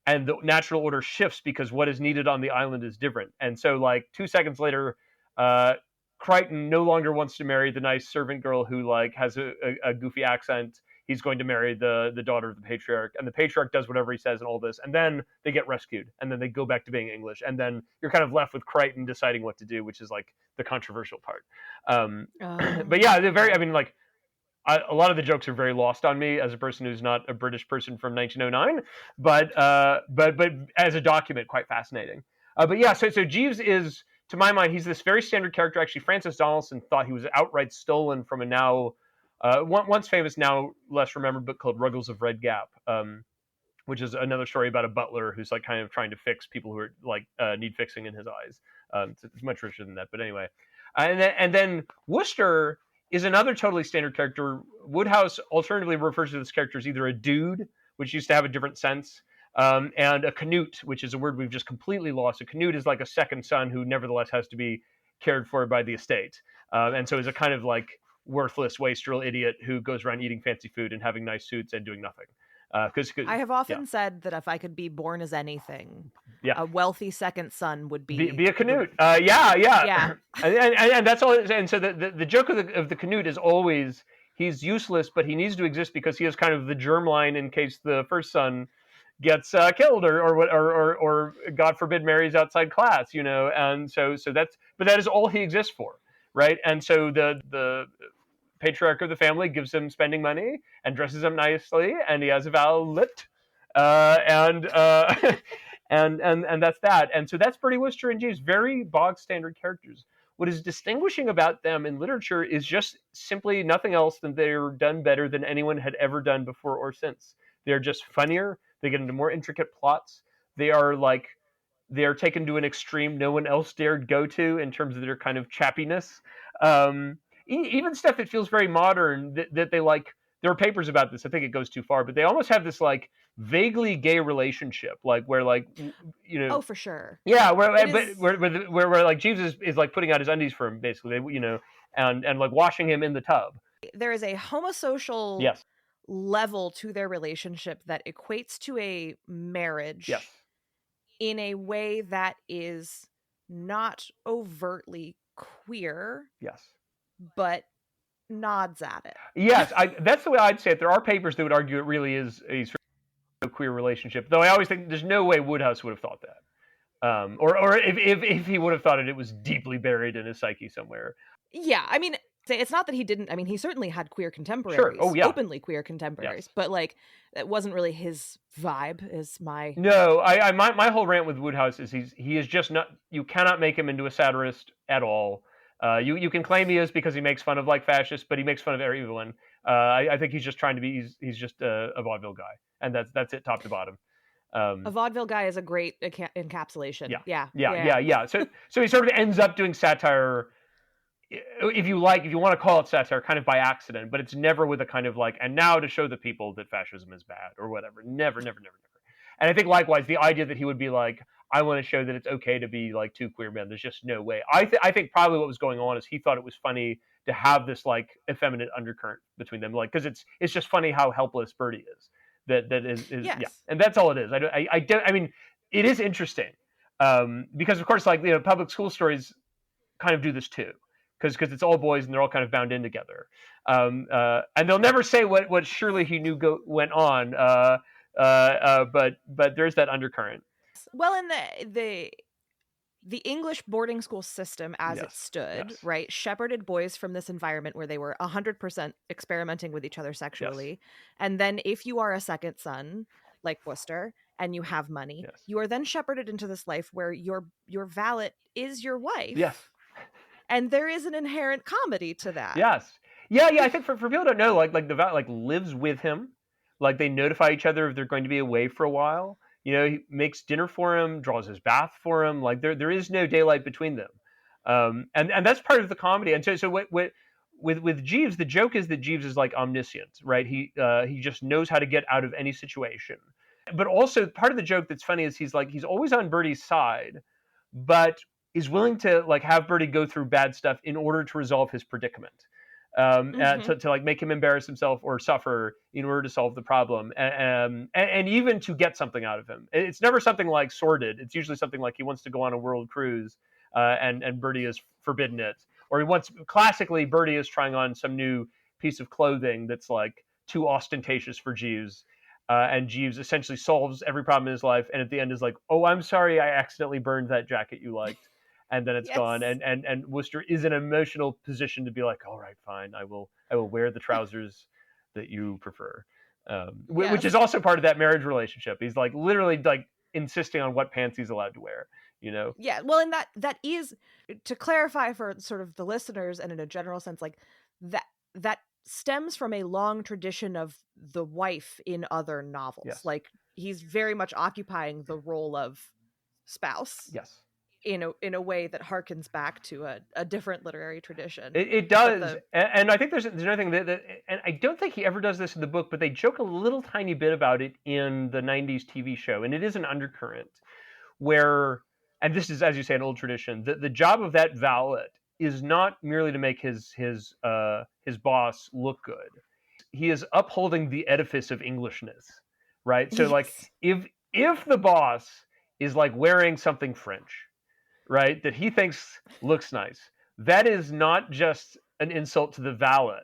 And the natural order shifts because what is needed on the island is different. And so like 2 seconds later, Crichton no longer wants to marry the nice servant girl who like has a goofy accent. He's going to marry the daughter of the patriarch, and the patriarch does whatever he says and all this, and then they get rescued, and then they go back to being English, and then you're kind of left with Crichton deciding what to do, which is like the controversial part. But yeah, they're very. I mean, like a lot of the jokes are very lost on me as a person who's not a British person from 1909, but as a document, quite fascinating. But yeah, so Jeeves is, to my mind, he's this very standard character. Actually, Francis Donaldson thought he was outright stolen from a now once famous, now less remembered book called Ruggles of Red Gap, which is another story about a butler who's like kind of trying to fix people who are like need fixing in his eyes. It's much richer than that, but anyway. And then Wooster is another totally standard character. Wodehouse alternatively refers to this character as either a dude, which used to have a different sense, and a canute, which is a word we've just completely lost. A canute is like a second son who nevertheless has to be cared for by the estate, and so is a kind of like worthless wastrel idiot who goes around eating fancy food and having nice suits and doing nothing. Cause I have often said that if I could be born as anything, a wealthy second son would be a canute. Yeah. And that's all. And so the joke of the canute is always he's useless, but he needs to exist because he is kind of the germline in case the first son gets killed or God forbid marries outside class, you know. And so that is all he exists for, right? And so the patriarch of the family gives him spending money and dresses him nicely, and he has a valet, and that's that. And so that's Bertie Wooster and Jeeves, very bog standard characters. What is distinguishing about them in literature is just simply nothing else than they're done better than anyone had ever done before or since. They're just funnier. They get into more intricate plots. They are taken to an extreme no one else dared go to in terms of their kind of chappiness. Even stuff that feels very modern that they like there are papers about this. I think it goes too far, but they almost have this like vaguely gay relationship, like where like Oh, for sure. yeah, where It where like Jeeves is like putting out his undies for him, basically, and like washing him in the tub. There is a homosocial Yes. level to their relationship that equates to a marriage. Yes. In a way that is not overtly queer. Yes. But nods at it. Yes, that's the way I'd say it. There are papers that would argue it really is a sort of queer relationship, though I always think there's no way Wodehouse would have thought that. Or if he would have thought it, it was deeply buried in his psyche somewhere. Yeah, I mean, it's not that he didn't. I mean, he certainly had queer contemporaries. Sure. Oh, yeah. Openly queer contemporaries. Yes. But, like, it wasn't really his vibe, is my... No, my whole rant with Wodehouse is he is just not... You cannot make him into a satirist at all. You can claim he is because he makes fun of, like, fascists, but he makes fun of everyone. I think he's just trying to be... He's just a vaudeville guy. And that's it, top to bottom. A vaudeville guy is a great encapsulation. Yeah. So he sort of ends up doing satire... If you want to call it satire, kind of by accident, but it's never with a kind of like, and now to show the people that fascism is bad or whatever. Never. And I think likewise, the idea that he would be like, I want to show that it's okay to be like two queer men. There's just no way. I think probably what was going on is he thought it was funny to have this like effeminate undercurrent between them, like because it's just funny how helpless Bertie is. That is yes. Yeah, and that's all it is. I mean, it is interesting because of course, like public school stories kind of do this too. Because it's all boys and they're all kind of bound in together, and they'll never say what surely he knew went on, but there's that undercurrent. Well, in the English boarding school system as it stood, right, shepherded boys from this environment where they were 100% experimenting with each other sexually, and then if you are a second son like Wooster and you have money, you are then shepherded into this life where your valet is your wife. Yes. And there is an inherent comedy to that. Yes. Yeah. I think for people who don't know, like the valet like lives with him. Like they notify each other if they're going to be away for a while. He makes dinner for him, draws his bath for him. Like there is no daylight between them. And that's part of the comedy. And so with Jeeves, the joke is that Jeeves is like omniscient, right? He just knows how to get out of any situation. But also part of the joke that's funny is he's always on Bertie's side, but is willing to like have Bertie go through bad stuff in order to resolve his predicament, to like make him embarrass himself or suffer in order to solve the problem, and even to get something out of him. It's never something like sordid. It's usually something like he wants to go on a world cruise, and Bertie is forbidden it, or classically Bertie is trying on some new piece of clothing that's like too ostentatious for Jeeves. And Jeeves essentially solves every problem in his life, and at the end is like, "Oh, I'm sorry, I accidentally burned that jacket you liked," and then it's gone. And Wooster is in an emotional position to be like, "All right, fine, I will wear the trousers that you prefer," which is also part of that marriage relationship. He's like literally like insisting on what pants he's allowed to wear. Yeah, well, and that is, to clarify for sort of the listeners, and in a general sense, like that stems from a long tradition of the wife in other novels. Yes. Like he's very much occupying the role of spouse. Yes. In a way that harkens back to a different literary tradition. It does, and I think there's another thing that, and I don't think he ever does this in the book, but they joke a little tiny bit about it in the '90s TV show, and it is an undercurrent where, and this is, as you say, an old tradition. The job of that valet is not merely to make his boss look good. He is upholding the edifice of Englishness, right? So like if the boss is like wearing something French, right, that he thinks looks nice, that is not just an insult to the valet.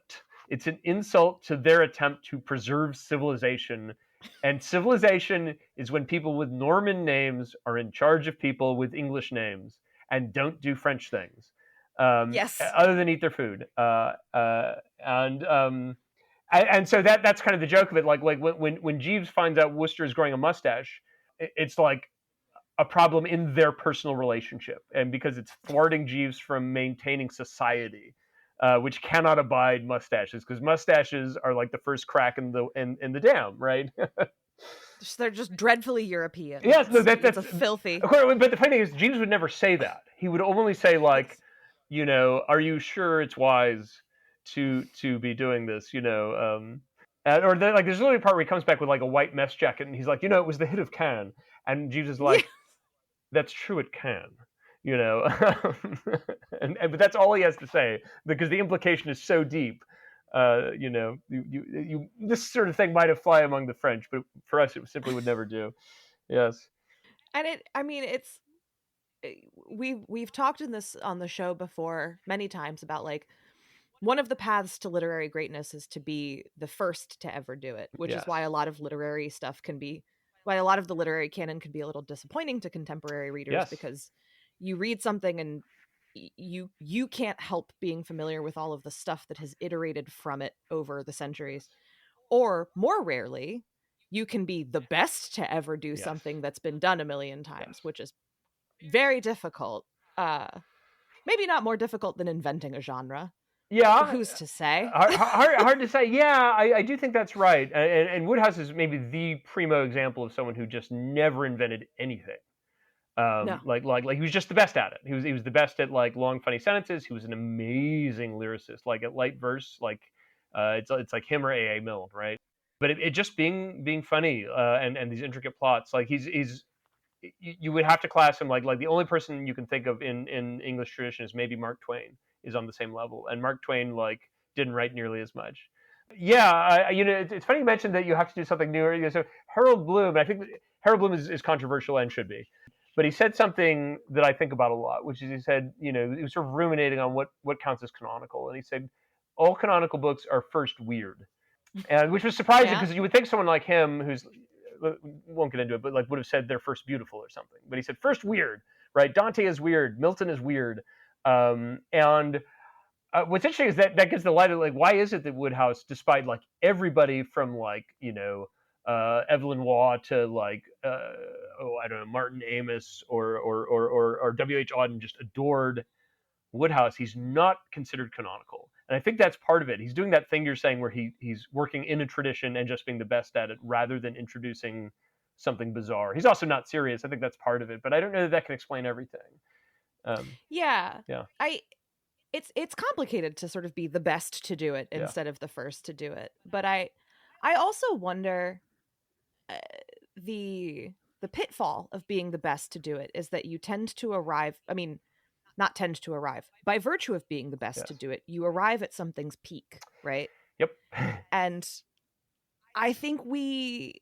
It's an insult to their attempt to preserve civilization. And civilization is when people with Norman names are in charge of people with English names and don't do French things. Other than eat their food. And so that's kind of the joke of it. Like when Jeeves finds out Wooster is growing a mustache, it's like a problem in their personal relationship, and because it's thwarting Jeeves from maintaining society, which cannot abide mustaches, because mustaches are like the first crack in the dam, right? They're just dreadfully European. Yes, no, that's a filthy. Of course, but the funny thing is, Jeeves would never say that. He would only say like, are you sure it's wise to be doing this? Or like there's literally a part where he comes back with like a white mesh jacket, and he's like, it was the hit of Cannes, and Jeeves is like, that's true, it can, but that's all he has to say because the implication is so deep. This sort of thing might have fly among the French, but for us, it simply would never do. Yes. And it's we've talked on the show before many times about like one of the paths to literary greatness is to be the first to ever do it, which is why a lot of literary stuff why a lot of the literary canon can be a little disappointing to contemporary readers because you read something and you can't help being familiar with all of the stuff that has iterated from it over the centuries. Or more rarely, you can be the best to ever do something that's been done a million times, which is very difficult. Maybe not more difficult than inventing a genre. Yeah. But who's to say? hard to say. Yeah, I do think that's right. And Wodehouse is maybe the primo example of someone who just never invented anything. No. Like he was just the best at it. He was the best at like long funny sentences. He was an amazing lyricist, like at light verse, like it's like him or A.A. Milne, right? But it just being funny and these intricate plots, like you would have to class him like the only person you can think of in English tradition is maybe Mark Twain is on the same level, and Mark Twain like didn't write nearly as much. Yeah, it's funny you mentioned that you have to do something new. So Harold Bloom, I think Harold Bloom is controversial and should be. But he said something that I think about a lot, which is he said, he was sort of ruminating on what counts as canonical. And he said, all canonical books are first weird. And which was surprising because you would think someone like him, who's, won't get into it, but like would have said they're first beautiful or something. But he said first weird, right? Dante is weird. Milton is weird. And what's interesting is that gives the light of like, why is it that Wodehouse, despite like everybody from like, Evelyn Waugh to like, I don't know, Martin Amis or W.H. Auden just adored Wodehouse, he's not considered canonical. And I think that's part of it. He's doing that thing you're saying where he's working in a tradition and just being the best at it rather than introducing something bizarre. He's also not serious. I think that's part of it, but I don't know that can explain everything. Yeah. It's complicated to sort of be the best to do it instead of the first to do it. But I also wonder the pitfall of being the best to do it is that you tend to arrive. I mean, not tend to arrive. By virtue of being the best to do it, you arrive at something's peak, right? Yep. And I think you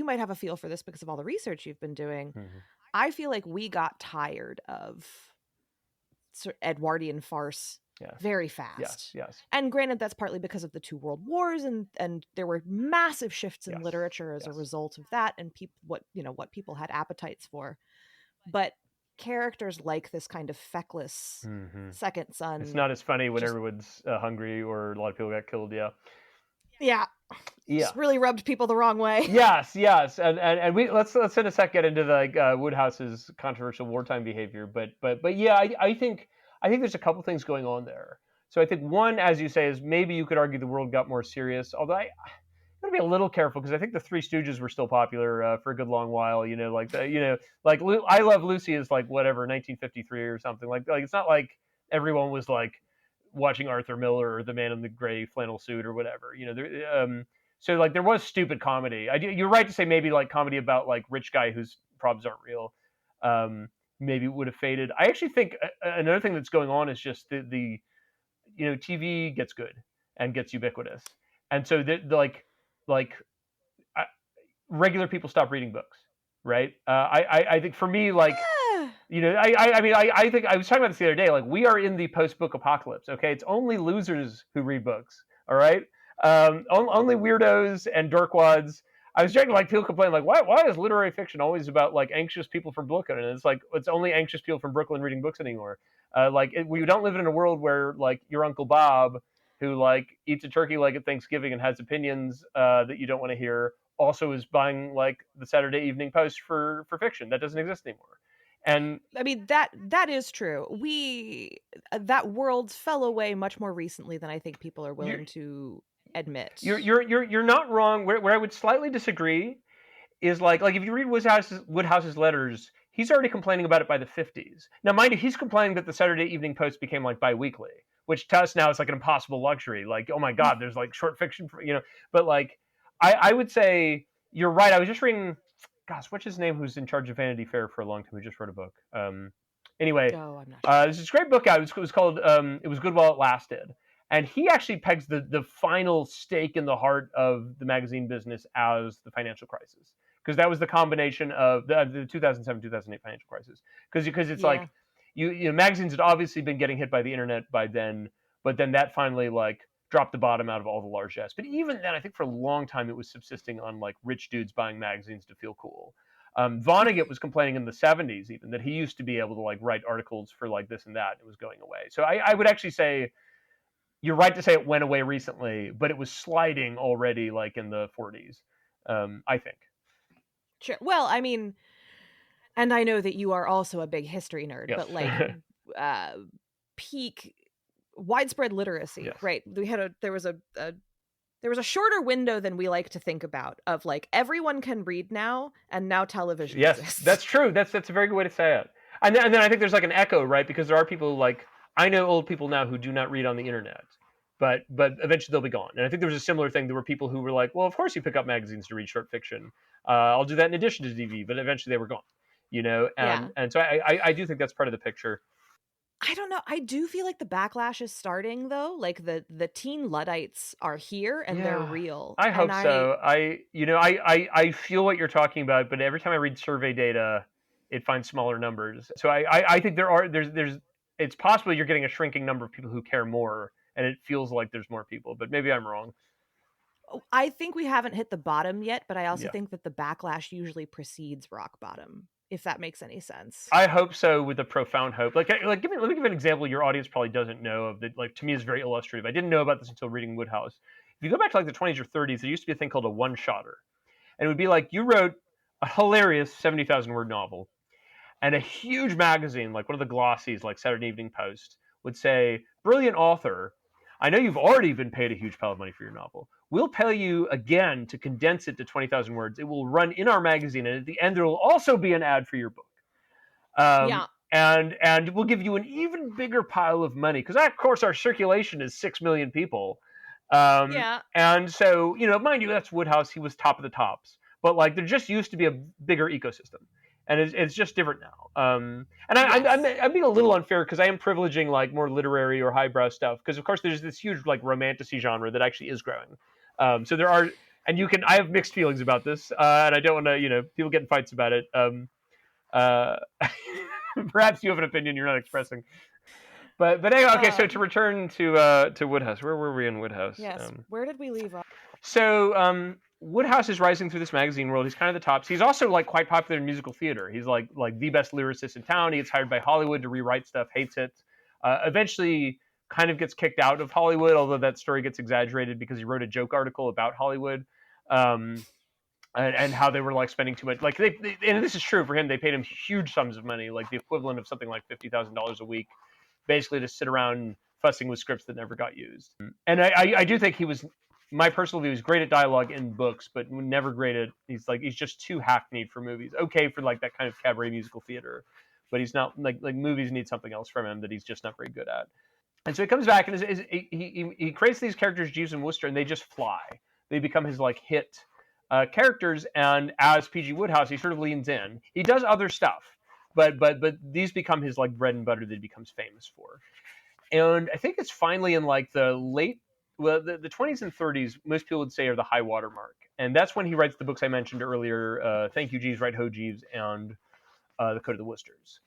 might have a feel for this because of all the research you've been doing. Mm-hmm. I feel like we got tired of sort of Edwardian farce very fast. Yes. And granted, that's partly because of the two world wars, and there were massive shifts in literature as a result of that, and what people had appetites for. But characters like this kind of feckless second son. It's not as funny when everyone's hungry or a lot of people got killed. Yeah. Just really rubbed people the wrong way. Yes, and we let's in a sec get into like Wodehouse's controversial wartime behavior, but yeah, I think there's a couple things going on there. So I think one, as you say, is maybe you could argue the world got more serious. Although I'm gonna be a little careful because I think the Three Stooges were still popular for a good long while. Like I Love Lucy is like whatever 1953 or something. Like it's not like everyone was like watching Arthur Miller or The Man in the Gray Flannel Suit or whatever. So like there was stupid comedy. You're right to say maybe like comedy about like rich guy whose problems aren't real. Maybe would have faded. I actually think another thing that's going on is just the TV gets good and gets ubiquitous, and so regular people stop reading books, right? I think for me, like I think I was talking about this the other day. Like we are in the post-book apocalypse. Okay, it's only losers who read books. All right, only weirdos and dorkwads. I was trying to like people complain like why is literary fiction always about like anxious people from Brooklyn? And it's like it's only anxious people from Brooklyn reading books anymore. We don't live in a world where like your Uncle Bob, who like eats a turkey leg at Thanksgiving and has opinions that you don't want to hear, also is buying like the Saturday Evening Post for fiction. That doesn't exist anymore. And I mean that is true. That world fell away much more recently than I think people are willing to admit. You're not wrong. Where I would slightly disagree is like if you read Wodehouse's letters, he's already complaining about it by the 50s. Now, mind you, he's complaining that the Saturday Evening Post became like bi-weekly, which to us now is like an impossible luxury. Like, oh my God, there's like short fiction, but like, I would say you're right. I was just reading, gosh, what's his name? Who's in charge of Vanity Fair for a long time? Who just wrote a book. Anyway, Oh, I'm not sure. there's this great book out. It was called "It Was Good While It Lasted," and he actually pegs the final stake in the heart of the magazine business as the financial crisis, because that was the combination of the 2007-2008 financial crisis. Because it's like magazines had obviously been getting hit by the internet by then, but then that finally like dropped the bottom out of all the largesse. But even then, I think for a long time it was subsisting on like rich dudes buying magazines to feel cool. Vonnegut was complaining in the 70s even that he used to be able to like write articles for like this and that. And it was going away. So I would actually say you're right to say it went away recently, but it was sliding already like in the 40s, I think. Sure. Well, I mean, and I know that you are also a big history nerd, Yes. but like peak widespread literacy, Yes. right? There was a shorter window than we like to think about of like everyone can read now, and now television exists. That's true. That's a very good way to say it. And then I think there's like an echo, right? Because there are people like, I know old people now who do not read on the internet, but eventually they'll be gone. And I think there was a similar thing. There were people who were like, well, of course you pick up magazines to read short fiction. I'll do that in addition to TV, but eventually they were gone, and so I do think that's part of the picture. I don't know. I do feel like the backlash is starting though. Like the teen Luddites are here and they're real. I hope so. I feel what you're talking about, but every time I read survey data, it finds smaller numbers. So I think there's it's possible you're getting a shrinking number of people who care more, and it feels like there's more people, but maybe I'm wrong. I think we haven't hit the bottom yet, but I also think that the backlash usually precedes rock bottom, if that makes any sense. I hope so, with a profound hope. Let me give an example your audience probably doesn't know of that, like, to me is very illustrative. I didn't know about this until reading Wodehouse. If you go back to like the 20s or 30s, there used to be a thing called a one-shotter. And it would be like you wrote a hilarious 70,000 word novel, and a huge magazine, like one of the glossies, like Saturday Evening Post, would say, brilliant author, I know you've already been paid a huge pile of money for your novel. We'll pay you again to condense it to 20,000 words. It will run in our magazine, and at the end there will also be an ad for your book. And we'll give you an even bigger pile of money, because of course our circulation is 6 million people. And so, mind you, that's Wodehouse. He was top of the tops, but like there just used to be a bigger ecosystem, and it's just different now. I'm being a little unfair because I am privileging like more literary or highbrow stuff, because of course there's this huge like romantasy genre that actually is growing. So there are, and I have mixed feelings about this, and I don't want to, people get in fights about it. Perhaps you have an opinion you're not expressing. But anyway, okay. So to return to Wodehouse, where were we in Wodehouse? Yes. Where did we leave off? So Wodehouse is rising through this magazine world. He's kind of the tops. He's also like quite popular in musical theater. He's like the best lyricist in town. He gets hired by Hollywood to rewrite stuff. Hates it. Eventually, kind of gets kicked out of Hollywood. Although that story gets exaggerated because he wrote a joke article about Hollywood. And how they were like spending too much. Like and this is true for him. They paid him huge sums of money, like the equivalent of something like $50,000 a week, basically to sit around fussing with scripts that never got used. And I do think he was, my personal view, he's great at dialogue in books, but never great at, he's just too hackneyed for movies. Okay for like that kind of cabaret musical theater, but he's not like movies need something else from him that he's just not very good at. And so he comes back and he creates these characters, Jeeves and Wooster, and they just fly. They become his like hit characters, and as P.G. Wodehouse, he sort of leans in. He does other stuff, but these become his like bread and butter that he becomes famous for. And I think it's finally in like the 20s and 30s, most people would say are the high water mark, and that's when he writes the books I mentioned earlier, Thank You Jeeves, Right Ho Jeeves, and The Code of the Woosters.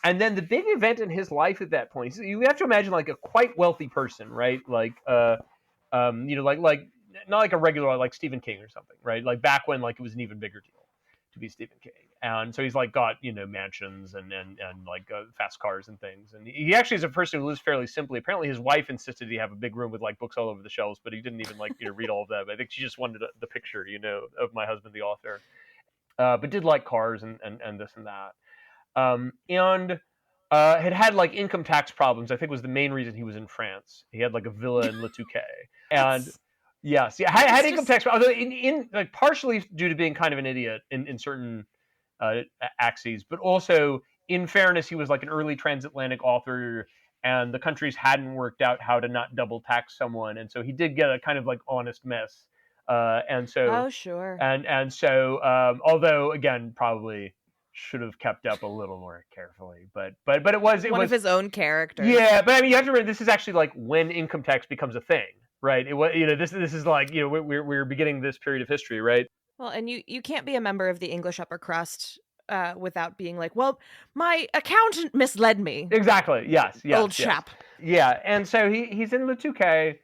And then the big event in his life at that point, you have to imagine like a quite wealthy person, right? Like like not like a regular like Stephen King or something, right? Like back when like it was an even bigger deal to be Stephen King. And so he's like got, mansions and like fast cars and things. And he actually is a person who lives fairly simply. Apparently his wife insisted he have a big room with like books all over the shelves, but he didn't even like, read all of them. I think she just wanted the picture, of my husband, the author. But did like cars and this and that. Had like income tax problems. I think was the main reason he was in France. He had like a villa in Le Touquet. And yes, yeah, had income tax, although in like partially due to being kind of an idiot in certain axes, but also in fairness, he was like an early transatlantic author, and the countries hadn't worked out how to not double tax someone, and so he did get a kind of like honest mess. And so Oh, sure. and so although again probably should have kept up a little more carefully, but it was One of his own characters. yeah. But I mean, you have to remember this is actually like when income tax becomes a thing, right? It was, you know, this is like, you know, we're beginning this period of history, right? Well, and you can't be a member of the English upper crust without being like, well, my accountant misled me. Exactly. Yes. Old chap. Yeah. And so he's in the 2K.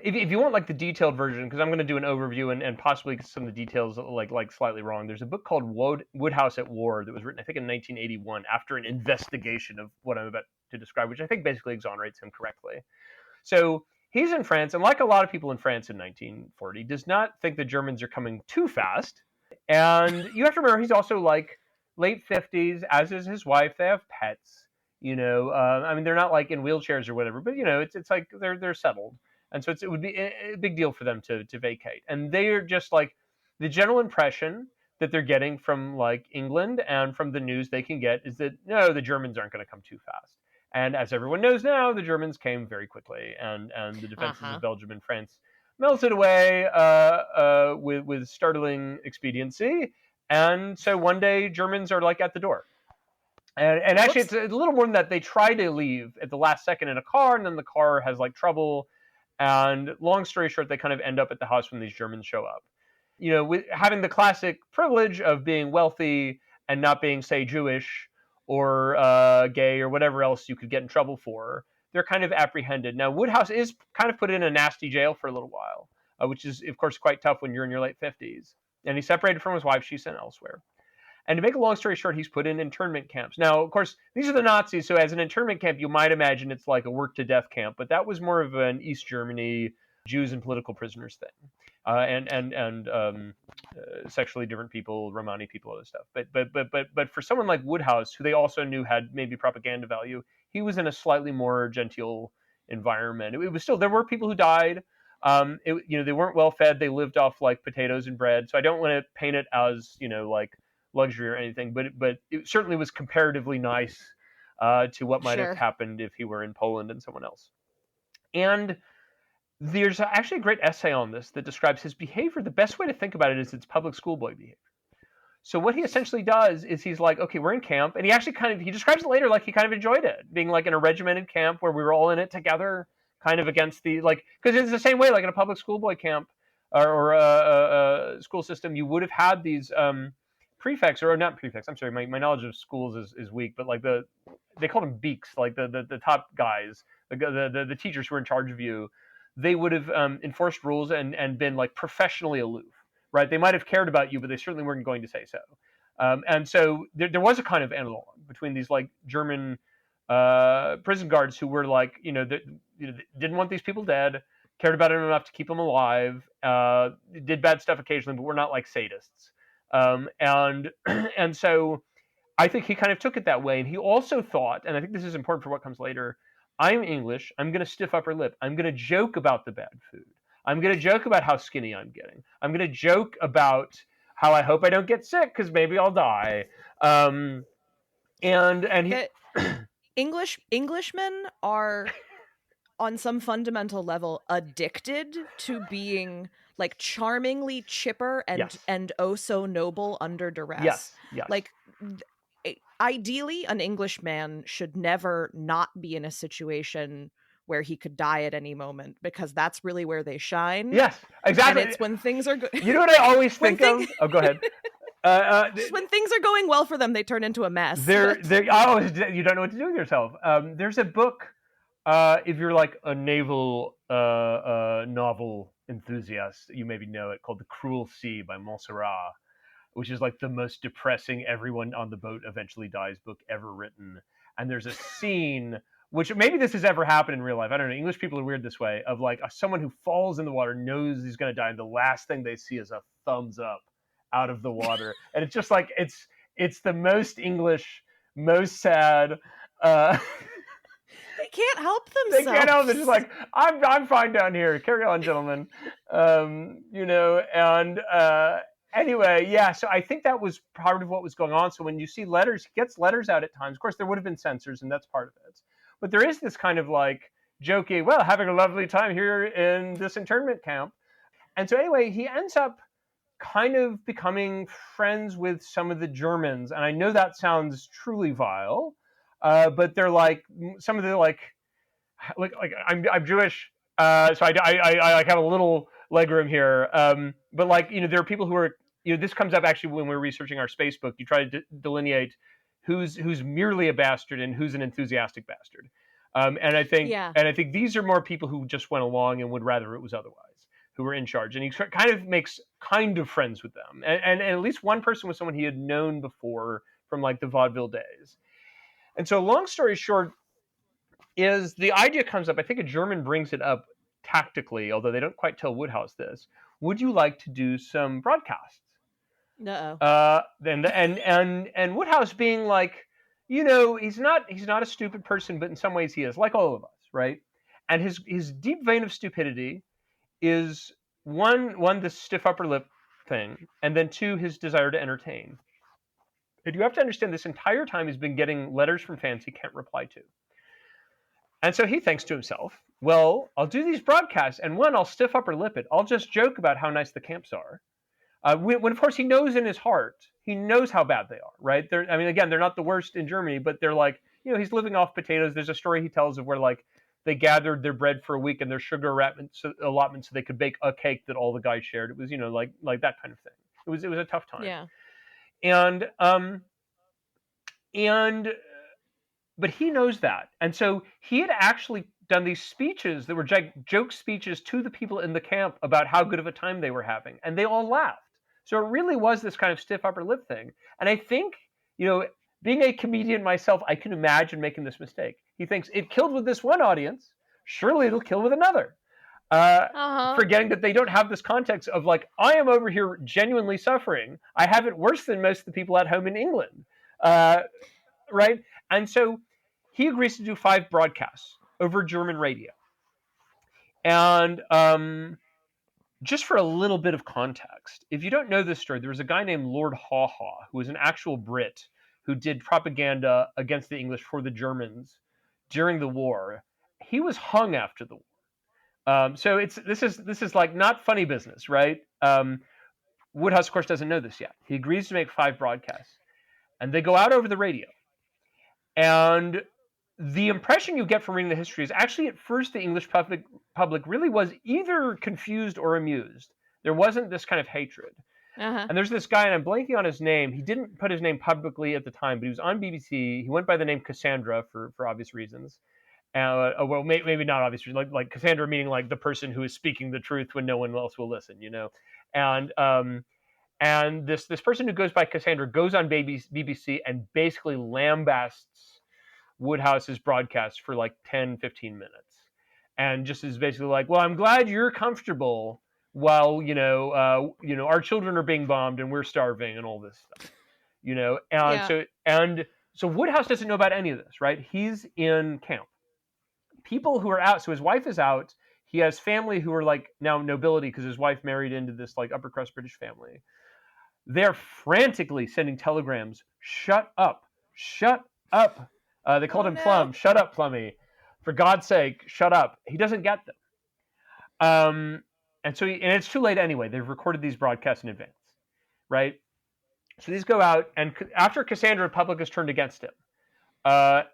If you want like the detailed version, because I'm going to do an overview and possibly some of the details like slightly wrong. There's a book called Wodehouse at War that was written, I think, in 1981 after an investigation of what I'm about to describe, which I think basically exonerates him correctly. So he's in France, and like a lot of people in France in 1940, does not think the Germans are coming too fast. And you have to remember, he's also like late 50s, as is his wife. They have pets. You know, I mean, they're not like in wheelchairs or whatever, but you know, it's like they're settled. And so it would be a big deal for them to vacate. And they're just like, the general impression that they're getting from like England and from the news they can get is that, no, the Germans aren't going to come too fast. And as everyone knows now, the Germans came very quickly, and the defenses of Belgium and France melted away with startling expediency. And so one day, Germans are like at the door. And actually, it's a little more than that. They try to leave at the last second in a car, and then the car has like trouble. And long story short, they kind of end up at the house when these Germans show up. You know, with having the classic privilege of being wealthy and not being, say, Jewish or gay or whatever else you could get in trouble for, they're kind of apprehended. Now, Wodehouse is kind of put in a nasty jail for a little while, which is, of course, quite tough when you're in your late 50s. And he's separated from his wife. She's sent elsewhere. And to make a long story short, he's put in internment camps. Now, of course, these are the Nazis, so as an internment camp, you might imagine it's like a work-to-death camp, but that was more of an East Germany Jews and political prisoners thing, and sexually different people, Romani people, other stuff. But for someone like Wodehouse, who they also knew had maybe propaganda value, he was in a slightly more genteel environment. It was still, there were people who died. You know, they weren't well fed. They lived off like potatoes and bread. So I don't want to paint it as, you know, like luxury or anything, but it certainly was comparatively nice to what might have happened if he were in Poland and someone else. And there's actually a great essay on this that describes his behavior. The best way to think about it is it's public schoolboy behavior. So what he essentially does is he's like, okay, we're in camp, and he describes it later like he kind of enjoyed it, being like in a regimented camp where we were all in it together, kind of against the, like, because it's the same way, like in a public schoolboy camp or a school system, you would have had these prefects, or not prefects, I'm sorry, my knowledge of schools is weak, but like they called them beaks, like the top guys, the teachers who were in charge of you. They would have enforced rules and been like professionally aloof, right? They might have cared about you, but they certainly weren't going to say so. And so there was a kind of analog between these like German prison guards who were like, didn't want these people dead, cared about them enough to keep them alive, did bad stuff occasionally, but we're not like sadists. And so I think he kind of took it that way. And he also thought, and I think this is important for what comes later, I'm English, I'm going to stiff upper lip. I'm going to joke about the bad food. I'm going to joke about how skinny I'm getting. I'm going to joke about how I hope I don't get sick because maybe I'll die. And he... Englishmen are on some fundamental level addicted to being like charmingly chipper and oh so noble under duress. Yes. Like ideally an Englishman should never not be in a situation where he could die at any moment, because that's really where they shine. Yes, exactly. And it's when things are good. You know what I always think of? Oh, go ahead. When things are going well for them, they turn into a mess. You don't know what to do with yourself. There's a book, if you're like a naval novel enthusiast, you maybe know it, called The Cruel Sea by Montserrat, which is like the most depressing everyone on the boat eventually dies book ever written. And there's a scene, which maybe this has ever happened in real life, I don't know, English people are weird this way, of like someone who falls in the water, knows he's going to die, and the last thing they see is a thumbs up out of the water. And it's just like, it's the most English, most sad. They can't help themselves. They can't help. They're just like, I'm fine down here. Carry on, gentlemen. Anyway, yeah, so I think that was part of what was going on. So when you see letters, he gets letters out at times. Of course, there would have been censors, and that's part of it. But there is this kind of like jokey, well, having a lovely time here in this internment camp. And so anyway, he ends up kind of becoming friends with some of the Germans. And I know that sounds truly vile, but they're like some of the like I'm Jewish, so I have a little legroom here. But like there are people who are this comes up actually when we're researching our space book. You try to delineate who's merely a bastard and who's an enthusiastic bastard. And I think these are more people who just went along and would rather it was otherwise, who were in charge. And he kind of makes kind of friends with them. And at least one person was someone he had known before from like the vaudeville days. And so long story short, is the idea comes up. I think a German brings it up tactically, although they don't quite tell Wodehouse this. Would you like to do some broadcasts? And Wodehouse being like, he's not a stupid person, but in some ways he is, like all of us, right? And his deep vein of stupidity is one the stiff upper lip thing, and then two, his desire to entertain. And you have to understand this entire time he's been getting letters from fans he can't reply to. And so he thinks to himself, well, I'll do these broadcasts, and one, I'll stiff upper lip it. I'll just joke about how nice the camps are. When of course, he knows in his heart, he knows how bad they are, right? Again, they're not the worst in Germany, but they're like, he's living off potatoes. There's a story he tells of where, like, they gathered their bread for a week and their sugar allotment so they could bake a cake that all the guys shared. It was, like that kind of thing. It was a tough time. Yeah. But he knows that. And so he had actually done these speeches that were joke speeches to the people in the camp about how good of a time they were having. And they all laughed. So it really was this kind of stiff upper lip thing. And I think, being a comedian myself, I can imagine making this mistake. He thinks it killed with this one audience. Surely it'll kill with another. Forgetting that they don't have this context of like, I am over here genuinely suffering. I have it worse than most of the people at home in England. Right? And so he agrees to do 5 broadcasts over German radio. And just for a little bit of context, if you don't know this story, there was a guy named Lord Haw Haw, who was an actual Brit who did propaganda against the English for the Germans during the war. He was hung after the war. So this is like not funny business, right? Wodehouse, of course, doesn't know this yet. He agrees to make 5 broadcasts, and they go out over the radio. And the impression you get from reading the history is actually at first the English public really was either confused or amused. There wasn't this kind of hatred. And there's this guy, and I'm blanking on his name. He didn't put his name publicly at the time, but he was on BBC. He went by the name Cassandra for obvious reasons. Well, maybe not obvious reasons, like Cassandra meaning like the person who is speaking the truth when no one else will listen, And this person who goes by Cassandra goes on BBC and basically lambasts Wodehouse's broadcast for like 10, 15 minutes. And just is basically like, well, I'm glad you're comfortable while, our children are being bombed and we're starving and all this stuff, So Wodehouse doesn't know about any of this, right? He's in camp. People who are out, so his wife is out. He has family who are like now nobility because his wife married into this like upper crust British family. They're frantically sending telegrams. Shut up. Shut up. They called him Plum. Shut up, Plummy. For God's sake, shut up. He doesn't get them. And it's too late anyway. They've recorded these broadcasts in advance, right? So these go out, and after Cassandra, the public is turned against him.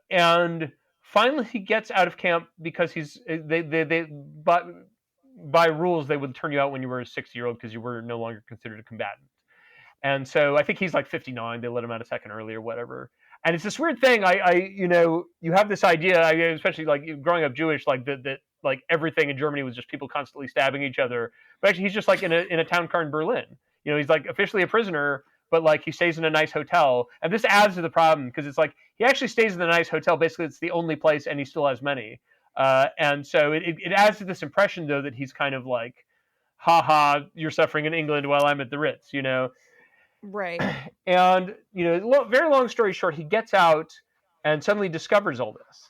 And finally he gets out of camp because by rules, they would turn you out when you were a 60-year-old because you were no longer considered a combatant. And so I think he's like 59. They let him out a second early or whatever. And it's this weird thing. You have this idea, especially like growing up Jewish, like that like everything in Germany was just people constantly stabbing each other. But actually, he's just like in a town car in Berlin. He's like officially a prisoner, but like he stays in a nice hotel. And this adds to the problem because it's like he actually stays in a nice hotel. Basically, it's the only place, and he still has money. And so it adds to this impression, though, that he's kind of like, ha ha, you're suffering in England while I'm at the Ritz, Right. And, very long story short, he gets out and suddenly discovers all this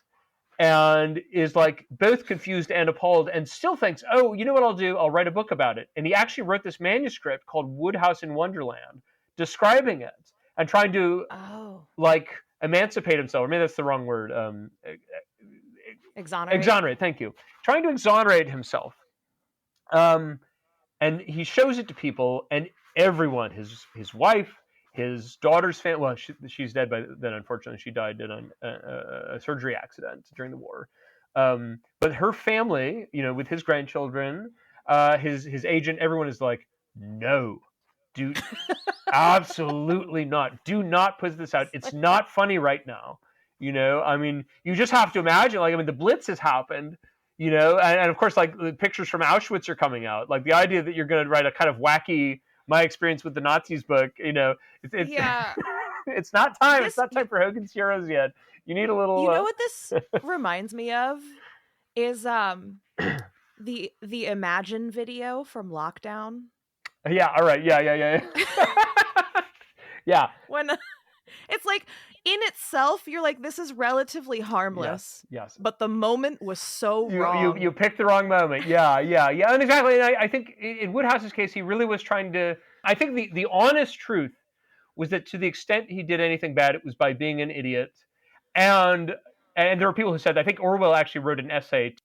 and is like both confused and appalled and still thinks, oh, you know what I'll do? I'll write a book about it. And he actually wrote this manuscript called Wodehouse in Wonderland, describing it and trying to like emancipate himself. I mean, that's the wrong word. Exonerate. Thank you. Trying to exonerate himself. And he shows it to people, and everyone, his wife, his daughter's family. Well, she's dead by then. Unfortunately, she died in a surgery accident during the war. But her family, with his grandchildren, his agent, everyone is like, no, do absolutely not. Do not put this out. It's not funny right now. I mean, you just have to imagine. Like, I mean, the Blitz has happened. And of course, like, the pictures from Auschwitz are coming out. Like, the idea that you're going to write a kind of wacky My Experience with the Nazis book, it's Yeah. it's not time. It's not time for Hogan's Heroes yet. You need a little. You know what this reminds me of is the Imagine video from Lockdown. Yeah. All right. Yeah. Yeah. When it's like, in itself, you're like, this is relatively harmless. Yes. But the moment was so wrong. You picked the wrong moment. Yeah. And exactly. And I think in Wodehouse's case, he really was trying to. I think the honest truth was that to the extent he did anything bad, it was by being an idiot. And there are people who said, I think Orwell actually wrote an essay to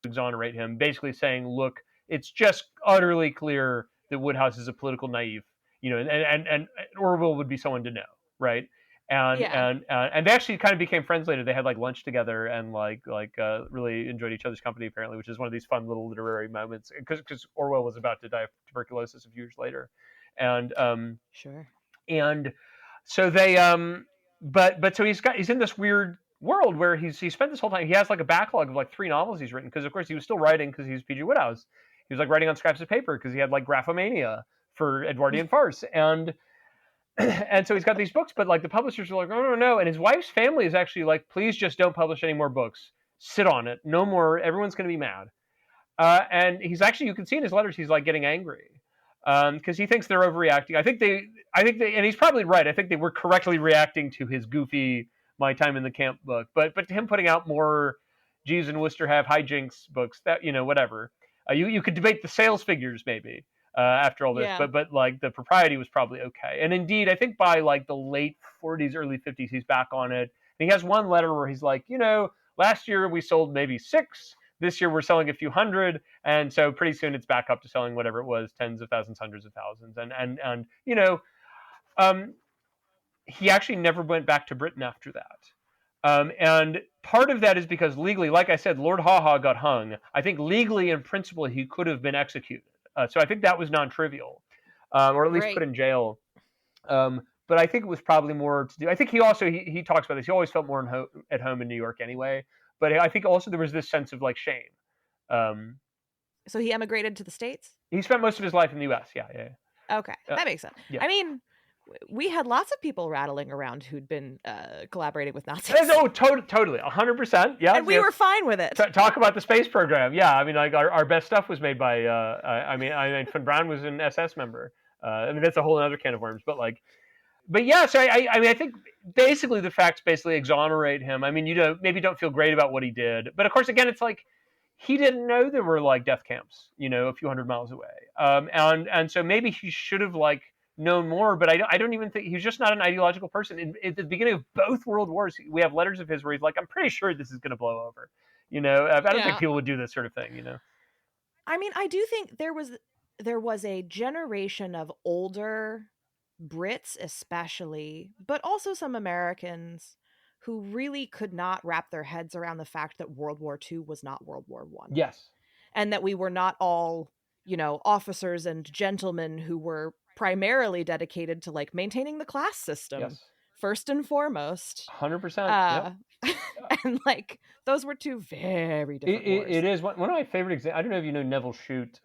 exonerate him, basically saying, look, it's just utterly clear that Wodehouse is a political naive, and Orwell would be someone to know, right? And they actually kind of became friends later. They had like lunch together and like really enjoyed each other's company, apparently, which is one of these fun little literary moments, because Orwell was about to die of tuberculosis a few years later. And sure. And so they but so he's in this weird world where he spent this whole time. He has like a backlog of like 3 novels he's written, because of course he was still writing, because he was P.G. Wodehouse. He was like writing on scraps of paper because he had like graphomania for Edwardian Farce, and so he's got these books, but like the publishers are like, no, and his wife's family is actually like, please just don't publish any more books. Sit on it, no more. Everyone's going to be mad. And he's actually, you can see in his letters, he's like getting angry. Because he thinks they're overreacting. I think they, and he's probably right. I think they were correctly reacting to his goofy My Time in the Camp book. But to him putting out more Jeeves and Wooster have hijinks books, that, whatever. You could debate the sales figures maybe after all this, but like the propriety was probably okay. And indeed, I think by like the late 40s, early 50s, he's back on it. And he has one letter where he's like, last year we sold maybe 6. This year we're selling a few hundred, and so pretty soon it's back up to selling whatever it was, tens of thousands, hundreds of thousands, and he actually never went back to Britain after that, and part of that is because legally, like I said, Lord Haw got hung. I think legally, in principle, he could have been executed, so I think that was non-trivial, or at least put in jail. But I think it was probably more to do. I think he also he talks about this. He always felt more at home in New York anyway. But I think also there was this sense of like shame. So he emigrated to the States? He spent most of his life in the U.S. Yeah. Okay, that makes sense. Yeah. I mean, we had lots of people rattling around who'd been collaborating with Nazis. Oh, totally, 100%. Yeah, and we were fine with it. Talk about the space program. Yeah, I mean, like our best stuff was made by. I mean, von Braun was an SS member. I mean, that's a whole other can of worms. But yeah, so I mean, I think basically the facts basically exonerate him. I mean, maybe don't feel great about what he did, but of course, again, it's like he didn't know there were like death camps, a few hundred miles away, and so maybe he should have like known more. But I don't even think he's just not an ideological person. At the beginning of both world wars, we have letters of his where he's like, "I'm pretty sure this is going to blow over." I don't think people would do this sort of thing. I mean, I do think there was a generation of older Brits especially, but also some Americans who really could not wrap their heads around the fact that World War II was not World War I. Yes. And that we were not all, officers and gentlemen who were primarily dedicated to like maintaining the class system first and foremost. 100%. And like those were two very different wars. It is one of my favorite examples. I don't know if you know Neville Shute.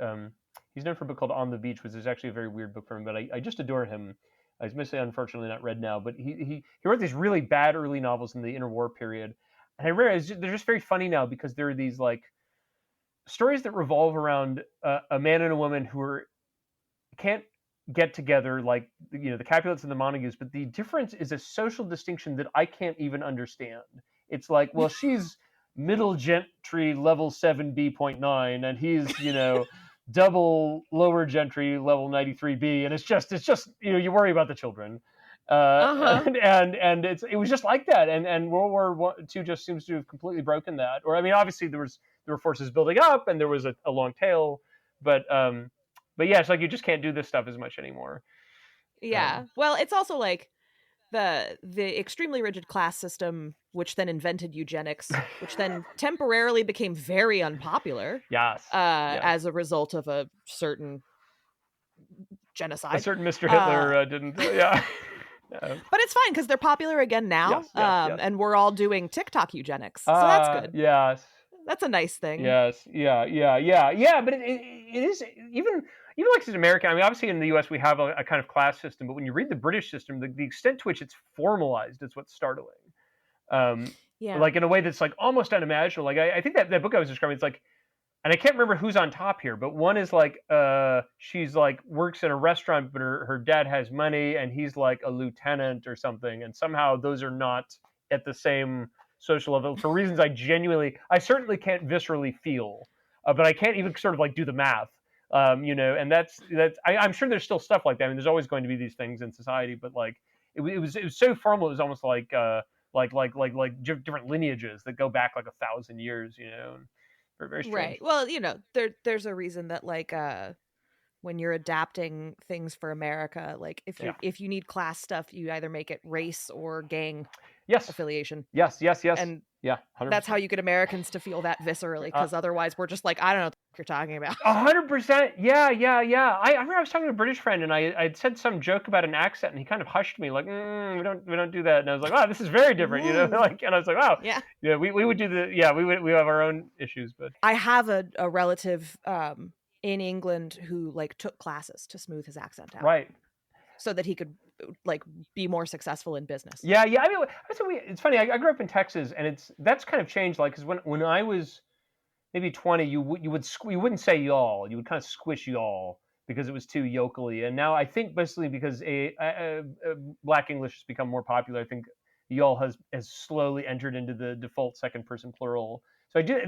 He's known for a book called On the Beach, which is actually a very weird book for him, but I just adore him. He's mostly, unfortunately, not read now, but he wrote these really bad early novels in the interwar period. And I realized they're just very funny now because there are these like stories that revolve around a man and a woman who can't get together, like the Capulets and the Montagues, but the difference is a social distinction that I can't even understand. It's like, well, she's middle gentry level 7B.9, and he's double lower gentry level 93B, and it's just you worry about the children, And it was just like that, and World War II just seems to have completely broken that. Or I mean, obviously there were forces building up, and there was a long tail, but yeah, it's like you just can't do this stuff as much anymore. Yeah. Well, it's also like the extremely rigid class system, which then invented eugenics, which then temporarily became very unpopular. Yes. As a result of a certain genocide. A certain Mr. Hitler didn't. Yeah. But it's fine because they're popular again now. Yes. And we're all doing TikTok eugenics, so that's good. Yes. That's a nice thing. Yes. Yeah. But it is even like in America. I mean, obviously in the U.S. we have a kind of class system, but when you read the British system, the extent to which it's formalized is what's startling. Like in a way that's like almost unimaginable. Like I think that book I was describing, it's like, and I can't remember who's on top here, but one is like she's like works in a restaurant, but her dad has money and he's like a lieutenant or something, and somehow those are not at the same social level for reasons I certainly can't viscerally feel, but I can't even sort of like do the math. And that's I'm sure there's still stuff like that. I mean, there's always going to be these things in society, but like it was so formal. It was almost like different lineages that go back like 1,000 years. Very strange. Right. Well, there's a reason that like when you're adapting things for America, like if you need class stuff, you either make it race or gang affiliation. Yes. And yeah, 100%. That's how you get Americans to feel that viscerally, because otherwise we're just like, I don't know what you're talking about. 100%. Yeah. I remember I was talking to a British friend, and I'd said some joke about an accent, and he kind of hushed me, like, we don't do that. And I was like, oh, this is very different, like, and I was like, wow, yeah, we would do we have our own issues, but I have a relative in England who like took classes to smooth his accent out, right, so that he could like be more successul in business. Yeah. I mean, it's funny. I grew up in Texas, and that's kind of changed. Like, because when I was maybe 20, you wouldn't say y'all. You would kind of squish y'all because it was too yokely. And now I think basically because Black English has become more popular, I think y'all has slowly entered into the default second person plural. So I do.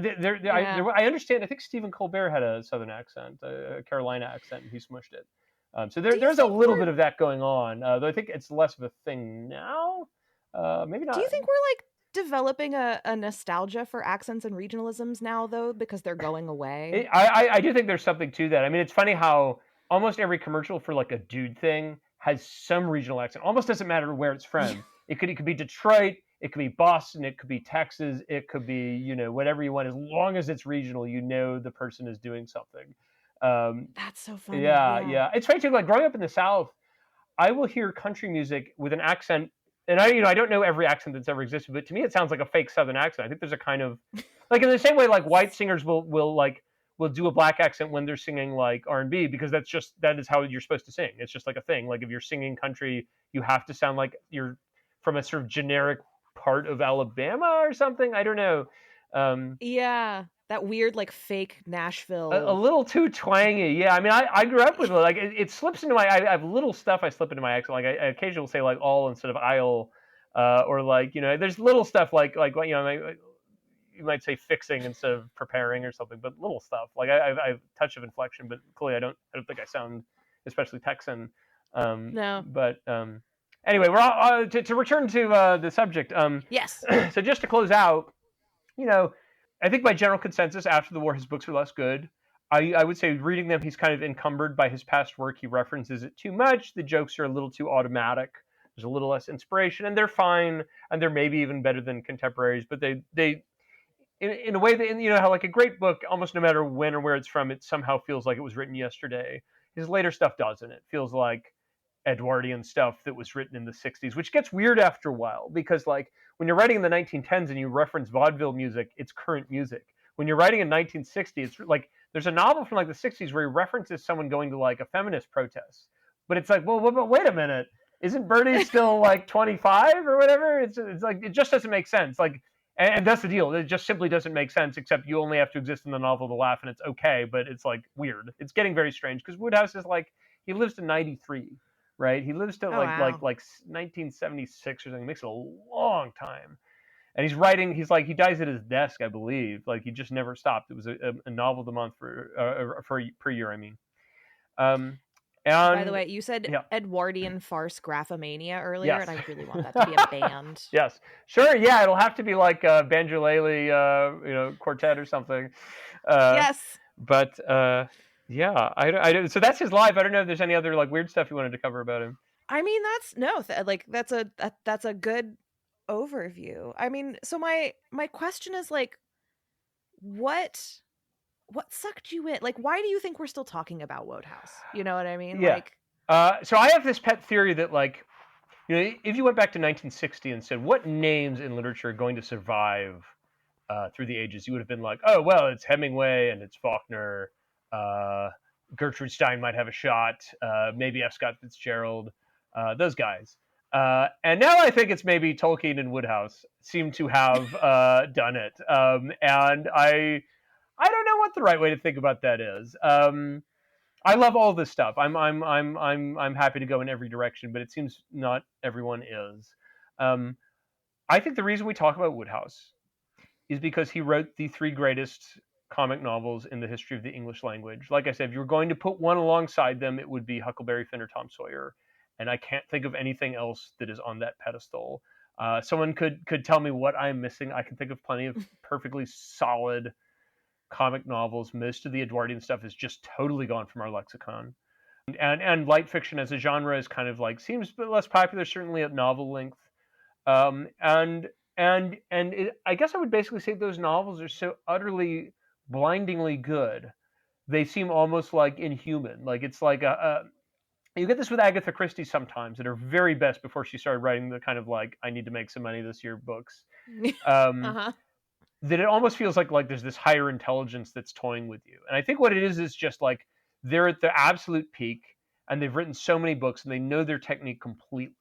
I understand. I think Stephen Colbert had a Southern accent, a Carolina accent, and he smushed it. So there's a little bit of that going on, though I think it's less of a thing now. Maybe not. Do you think we're like developing a nostalgia for accents and regionalisms now, though, because they're going away? I do think there's something to that. I mean, it's funny how almost every commercial for like a dude thing has some regional accent. Almost doesn't matter where it's from. It could be Detroit, it could be Boston, it could be Texas, it could be whatever you want. As long as it's regional, the person is doing something. That's so funny. Yeah. It's funny too. Like growing up in the South, I will hear country music with an accent, and I don't know every accent that's ever existed, but to me it sounds like a fake Southern accent. I think there's a kind of like in the same way like white singers will do a black accent when they're singing like R&B, because that is how you're supposed to sing. It's just like a thing. Like if you're singing country, you have to sound like you're from a sort of generic part of Alabama or something. I don't know. That weird like fake Nashville, a little too twangy. Yeah, I mean, I grew up with it. Like it slips into my. I have little stuff I slip into my accent. Like I occasionally will say like all instead of I'll, or like there's little stuff like you might say fixing instead of preparing or something. But little stuff like I have a touch of inflection, but clearly I don't think I sound especially Texan. No. But anyway, we're all, to return to the subject. Yes. So just to close out, I think by general consensus, after the war, his books are less good. I would say reading them, he's kind of encumbered by his past work. He references it too much. The jokes are a little too automatic. There's a little less inspiration, and they're fine, and they're maybe even better than contemporaries. But they in a way that how like a great book, almost no matter when or where it's from, it somehow feels like it was written yesterday. His later stuff doesn't. It feels like Edwardian stuff that was written in the 60s, which gets weird after a while, because like when you're writing in the 1910s and you reference vaudeville music, it's current music. When you're writing in 1960, it's like there's a novel from like the 60s where he references someone going to like a feminist protest, but it's like, well, but wait a minute, isn't Bertie still like 25 or whatever? It's like it just doesn't make sense. Like, and that's the deal. It just simply doesn't make sense. Except you only have to exist in the novel to laugh, and it's okay. But it's like weird. It's getting very strange because Wodehouse is like he lives to 93. Right, he lives to like 1976 or something. It makes it a long time, and he's writing. He's like he dies at his desk, I believe. Like he just never stopped. It was a novel a month per year. I mean, And By the way, you said yeah. Edwardian Farce Graphomania earlier, Yes. and I really want that to be a band. Yes, sure. Yeah, it'll have to be like a banjolele, quartet or something. Yes. But yeah, I don't. So that's his life. I don't know if there's any other like weird stuff you wanted to cover about him. I mean, that's a good overview. I mean, so my question is like, what sucked you in? Like, why do you think we're still talking about Wodehouse? You know what I mean? Yeah. Like, So I have this pet theory that like, if you went back to 1960 and said what names in literature are going to survive through the ages, you would have been like, oh well, it's Hemingway and it's Faulkner. Gertrude Stein might have a shot. Maybe F. Scott Fitzgerald. Those guys. And now I think it's maybe Tolkien and Wodehouse seem to have done it. And I don't know what the right way to think about that is. I love all this stuff. I'm happy to go in every direction, but it seems not everyone is. I think the reason we talk about Wodehouse is because he wrote the three greatest comic novels in the history of the English language. Like I said, if you were going to put one alongside them, it would be Huckleberry Finn or Tom Sawyer. And I can't think of anything else that is on that pedestal. Someone could tell me what I'm missing. I can think of plenty of perfectly solid comic novels. Most of the Edwardian stuff is just totally gone from our lexicon. And light fiction as a genre is kind of like seems a bit less popular, certainly at novel length. And I guess I would basically say those novels are so utterly blindingly good. They seem almost like inhuman. Like it's like you get this with Agatha Christie sometimes at her very best before she started writing the kind of like I need to make some money this year books. uh-huh. That it almost feels like there's this higher intelligence that's toying with you. And I think what it is just like they're at the absolute peak and they've written so many books and they know their technique completely.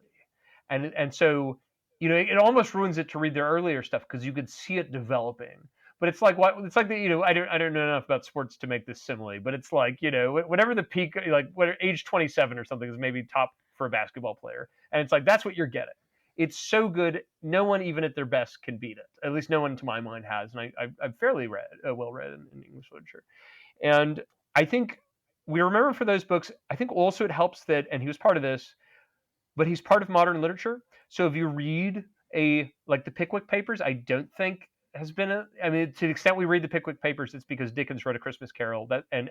And so, it almost ruins it to read their earlier stuff because you could see it developing. But it's like I don't know enough about sports to make this simile, but it's like, whatever the peak, like what age 27 or something is maybe top for a basketball player. And it's like, that's what you're getting. It's so good. No one, even at their best, can beat it. At least no one, to my mind, has. And I'm fairly well read in English literature. And I think we remember for those books. I think also it helps that, and he was part of this, but he's part of modern literature. So if you read like the Pickwick Papers, I don't think has been to the extent we read the Pickwick Papers, it's because Dickens wrote A Christmas Carol and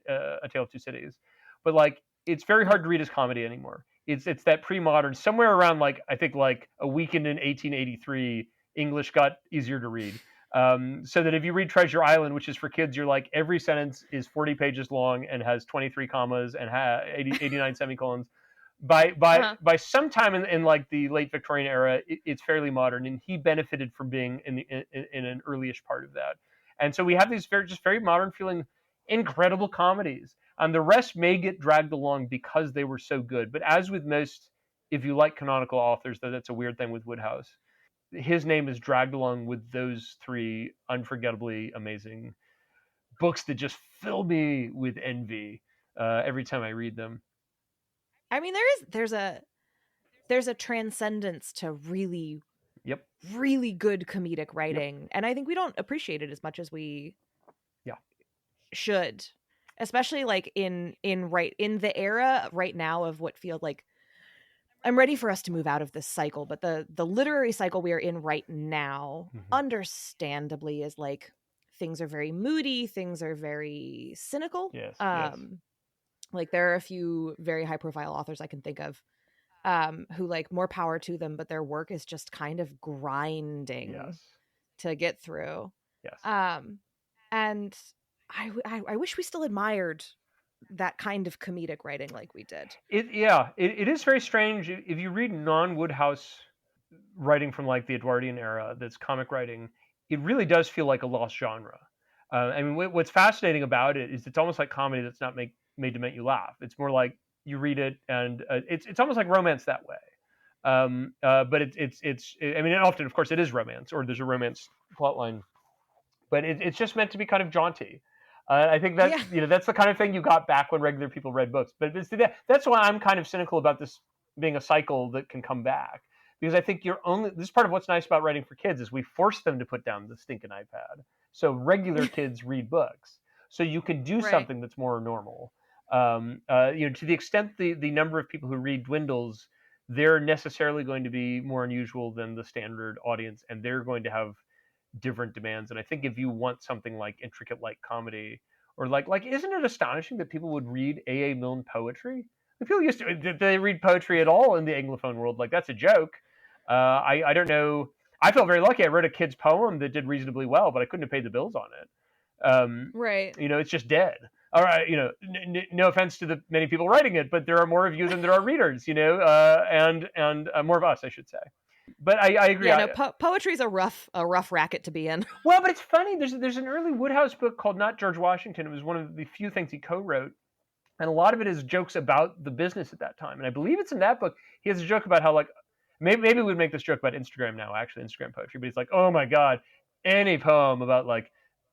A Tale of Two Cities. But like, it's very hard to read as comedy anymore. It's that pre-modern, somewhere around like I think like A Weekend in 1883, English got easier to read. So that if you read Treasure Island, which is for kids, you're like every sentence is 40 pages long and has 23 commas and 89 semicolons. By sometime in like the late Victorian era, it's fairly modern, and he benefited from being in an earlyish part of that. And so we have these very modern feeling, incredible comedies, and the rest may get dragged along because they were so good. But as with most, if you like canonical authors, that's a weird thing with Wodehouse. His name is dragged along with those three unforgettably amazing books that just fill me with envy every time I read them. I mean, there's a transcendence to really really good comedic writing, and I think we don't appreciate it as much as we should, especially like in the era right now of what feels like I'm ready for us to move out of this cycle, but the literary cycle we are in right now, understandably, is like things are very moody, things are very cynical. Yes. Like there are a few very high profile authors I can think of who, like, more power to them, but their work is just kind of grinding to get through. Yes. And I wish we still admired that kind of comedic writing like we did. It is very strange if you read non-Wodehouse writing from like the Edwardian era that's comic writing. It really does feel like a lost genre. I mean, what's fascinating about it is it's almost like comedy that's not made to make you laugh. It's more like you read it and it's almost like romance that way. But I mean, often, of course, it is romance or there's a romance plot line, but it's just meant to be kind of jaunty. I think that that's the kind of thing you got back when regular people read books. But that's why I'm kind of cynical about this being a cycle that can come back, because I think this is part of what's nice about writing for kids is we force them to put down the stinking iPad. So regular kids read books. So you can do something that's more normal. To the extent the number of people who read dwindles, they're necessarily going to be more unusual than the standard audience, and they're going to have different demands. And I think if you want something like intricate light comedy, or like isn't it astonishing that people would read A.A. Milne poetry? Like, people used to, did they read poetry at all in the Anglophone world? Like, that's a joke. I don't know. I felt very lucky. I wrote a kid's poem that did reasonably well, but I couldn't have paid the bills on it. Right. It's just dead. All right, no offense to the many people writing it, but there are more of you than there are readers, and more of us, I should say. But I agree. Yeah, no, poetry's a rough racket to be in. Well, but it's funny. There's an early Wodehouse book called Not George Washington. It was one of the few things he co-wrote, and a lot of it is jokes about the business at that time. And I believe it's in that book. He has a joke about how, like, maybe we'd make this joke about Instagram now, actually, Instagram poetry. But he's like, oh my god, any poem about like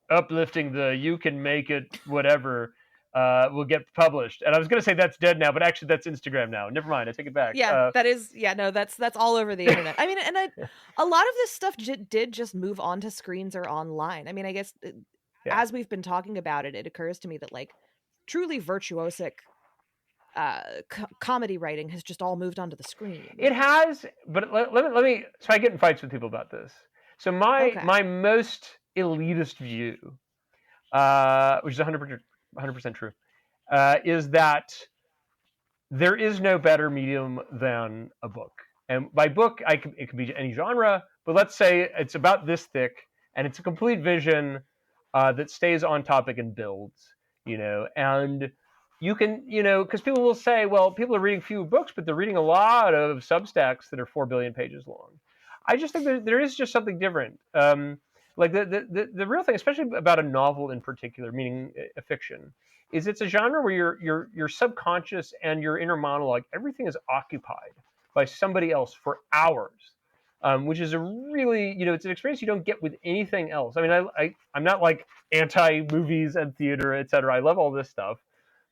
uplifting the you can make it whatever will get published. And I was going to say that's dead now, but actually that's Instagram now. Never mind, I take it back. Yeah, that is. Yeah, no, that's all over the internet. I mean, and a lot of this stuff did just move onto screens or online. I mean, I guess as we've been talking about it, it occurs to me that like truly virtuosic comedy writing has just all moved onto the screen. It has, but let me. So I get in fights with people about this. So my most elitist view, which is 100% true, is that there is no better medium than a book. And by book, it can be any genre, but let's say it's about this thick, and it's a complete vision that stays on topic and builds, and you can, because people will say, well, people are reading few books, but they're reading a lot of Substacks that are 4 billion pages long. I just think there is just something different. Like the real thing, especially about a novel in particular, meaning a fiction, is it's a genre where your subconscious and your inner monologue, everything is occupied by somebody else for hours, which is a really, it's an experience you don't get with anything else. I mean, I'm not like anti-movies and theater, etc. I love all this stuff,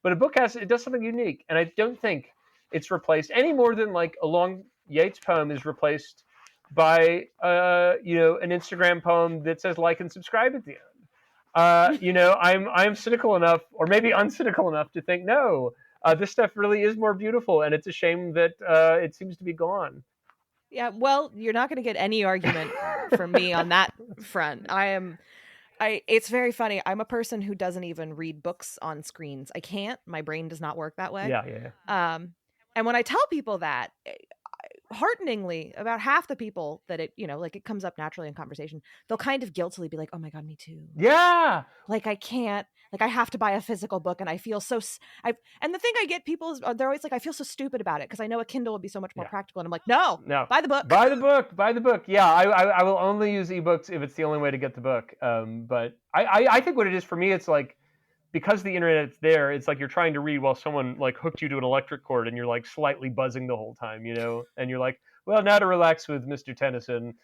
but a book it does something unique, and I don't think it's replaced any more than like a long Yeats poem is replaced by an Instagram poem that says like and subscribe at the end. I'm cynical enough, or maybe uncynical enough, to think no, this stuff really is more beautiful, and it's a shame that it seems to be gone. Yeah, well, you're not going to get any argument from me on that front. It's very funny. I'm a person who doesn't even read books on screens. I can't. My brain does not work that way. Yeah. And when I tell people that, hearteningly, about half the people that it comes up naturally in conversation, they'll kind of guiltily be like, oh my god, me too. Yeah. Like, I can't, like, I have to buy a physical book, and I feel so and the thing I get people is they're always like, I feel so stupid about it because I know a Kindle would be so much more practical, and I'm like, no, buy the book. Buy the book. Yeah, I will only use ebooks if it's the only way to get the book. But I think what it is for me, it's like, because the internet's there, it's like you're trying to read while someone like hooked you to an electric cord, and you're like slightly buzzing the whole time, and you're like, well, now to relax with Mr. Tennyson,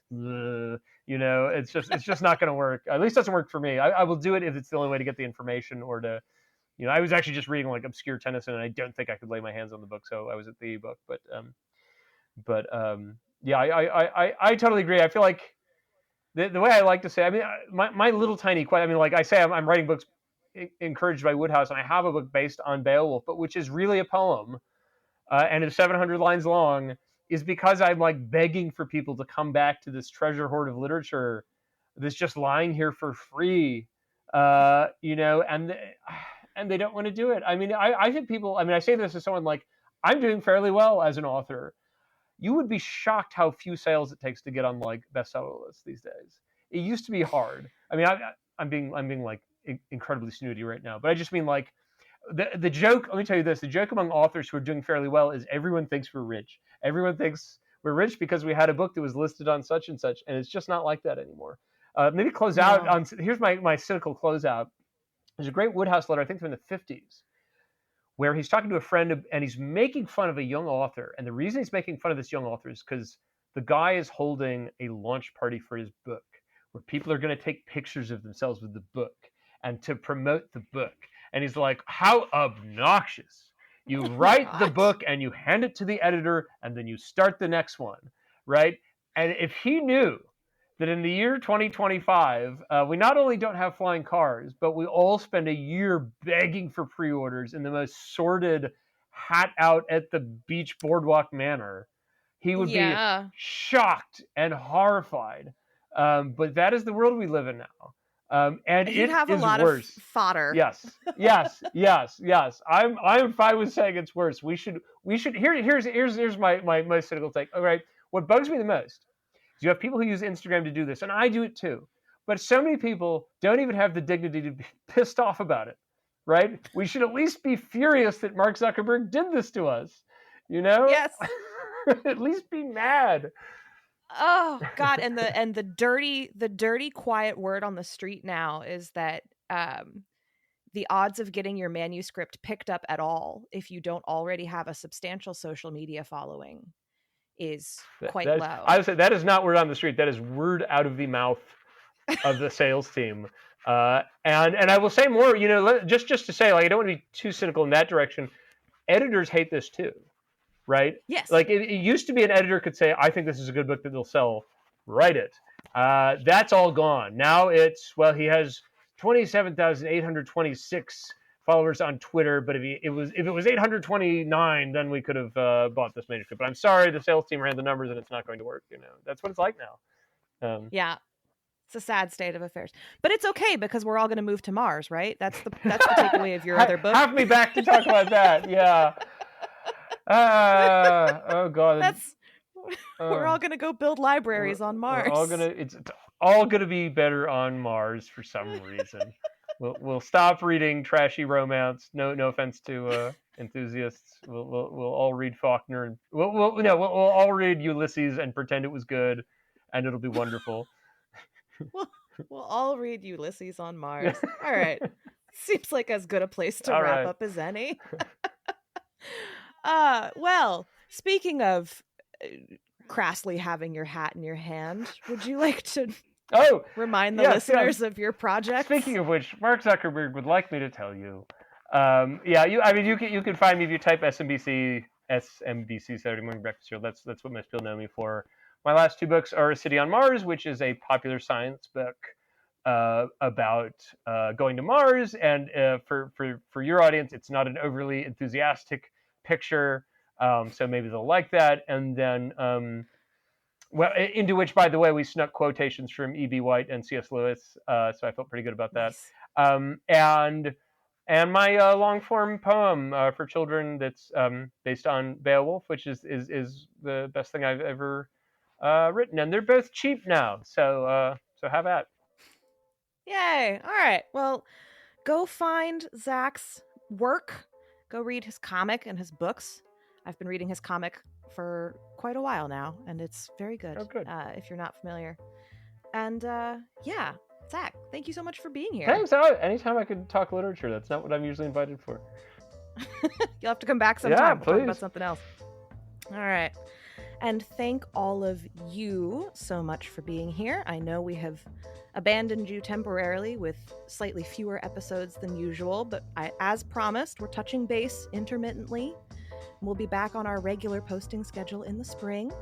it's just not going to work. At least it doesn't work for me. I will do it if it's the only way to get the information, or to, I was actually just reading like obscure Tennyson, and I don't think I could lay my hands on the book, so I was at the ebook. But yeah, I totally agree. I feel like the way I like to say, I mean, my little tiny question, I mean, like I say, I'm writing books encouraged by Wodehouse, and I have a book based on Beowulf, but which is really a poem, and is 700 lines long, is because I'm like begging for people to come back to this treasure hoard of literature that's just lying here for free, and they don't want to do it. I mean, I think people, I mean, I say this as someone like, I'm doing fairly well as an author. You would be shocked how few sales it takes to get on like bestseller lists these days. It used to be hard. I mean, I'm being like incredibly snooty right now, but I just mean like the joke. Let me tell you this: the joke among authors who are doing fairly well is everyone thinks we're rich. Everyone thinks we're rich because we had a book that was listed on such and such, and it's just not like that anymore. Maybe close out on. Here's my cynical closeout. There's a great Wodehouse letter, I think from the 50s, where he's talking to a friend and he's making fun of a young author, and the reason he's making fun of this young author is because the guy is holding a launch party for his book, where people are going to take pictures of themselves with the book and to promote the book. And he's like, how obnoxious. You write the book and you hand it to the editor, and then you start the next one, right? And if he knew that in the year 2025, we not only don't have flying cars, but we all spend a year begging for pre-orders in the most sordid, hat out at the beach boardwalk manner. He would be shocked and horrified. But that is the world we live in now. And He'd it have is a lot worse. of fodder. Yes. I'm fine with saying it's worse. We should. Here's my cynical take. All right. What bugs me the most is you have people who use Instagram to do this, and I do it too. But so many people don't even have the dignity to be pissed off about it. Right? We should at least be furious that Mark Zuckerberg did this to us. You know? Yes. At least be mad. Oh God, and the dirty quiet word on the street now is that the odds of getting your manuscript picked up at all, if you don't already have a substantial social media following, is quite low. I would say that is not word on the street. That is word out of the mouth of the sales team. And I will say more. You know, just to say, like, I don't want to be too cynical in that direction. Editors hate this too. Right? Yes. Like it used to be an editor could say, I think this is a good book that they'll sell. Write it. That's all gone. Now it's, well, he has 27,826 followers on Twitter, but if it was 829, then we could have bought this manuscript. But I'm sorry, the sales team ran the numbers and it's not going to work. You know, that's what it's like now. Yeah. It's a sad state of affairs. But it's okay because we're all going to move to Mars, right? That's the takeaway of your other book. Have me back to talk about that. Yeah. Oh God! We're all gonna go build libraries on Mars. It's all gonna be better on Mars for some reason. We'll stop reading trashy romance. No offense to enthusiasts. We'll all read Faulkner and we'll all read Ulysses and pretend it was good, and it'll be wonderful. We'll all read Ulysses on Mars. All right, seems like as good a place to wrap up as any. Well, speaking of crassly having your hat in your hand, would you like to remind the listeners of your project? Speaking of which, Mark Zuckerberg would like me to tell you. You can find me if you type SMBC Saturday Morning Breakfast Show. That's what most people know me for. My last two books are A City on Mars, which is a popular science book about going to Mars, and for your audience, it's not an overly enthusiastic picture, so maybe they'll like that. And then into which, by the way, we snuck quotations from E.B. White and C.S. Lewis, so I felt pretty good about that. Nice. And my long form poem for children that's based on Beowulf, which is the best thing I've ever written, and they're both cheap now, so have at. Yay! All right, well, go find Zach's work. Go read his comic and his books. I've been reading his comic for quite a while now, and it's very good. Oh, good. If you're not familiar. And Zach, thank you so much for being here. Thanks. Anytime I could talk literature. That's not what I'm usually invited for. You'll have to come back sometime. Yeah, we'll please. talk about something else. All right. And thank all of you so much for being here. I know we have abandoned you temporarily with slightly fewer episodes than usual, but as promised, we're touching base intermittently. We'll be back on our regular posting schedule in the spring.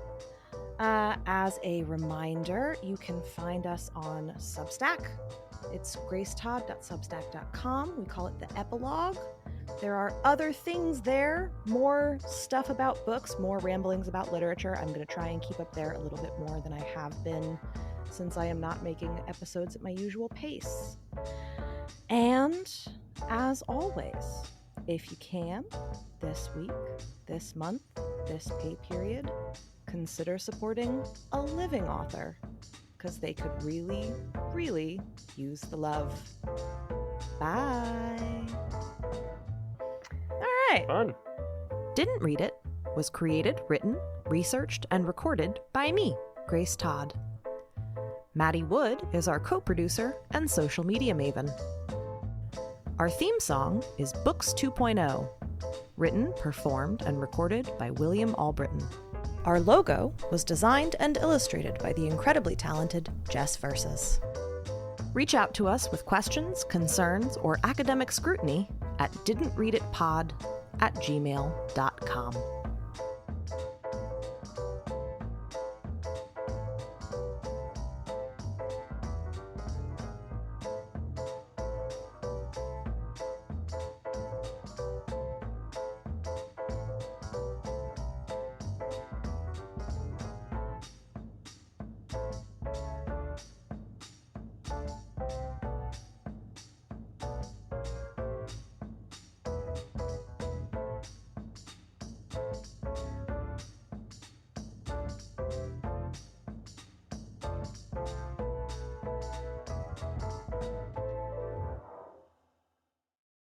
As a reminder, you can find us on Substack. It's gracetodd.substack.com. We call it the Epilogue. There are other things there, more stuff about books, more ramblings about literature. I'm going to try and keep up there a little bit more than I have been since I am not making episodes at my usual pace. And as always, if you can, this week, this month, this pay period, consider supporting a living author, because they could really, really use the love. Bye. All right. Fun. Didn't Read It was created, written, researched, and recorded by me, Grace Todd. Maddie Wood is our co-producer and social media maven. Our theme song is Books 2.0, written, performed, and recorded by William Albritton. Our logo was designed and illustrated by the incredibly talented Jess Versus. Reach out to us with questions, concerns, or academic scrutiny at didntreaditpod@gmail.com.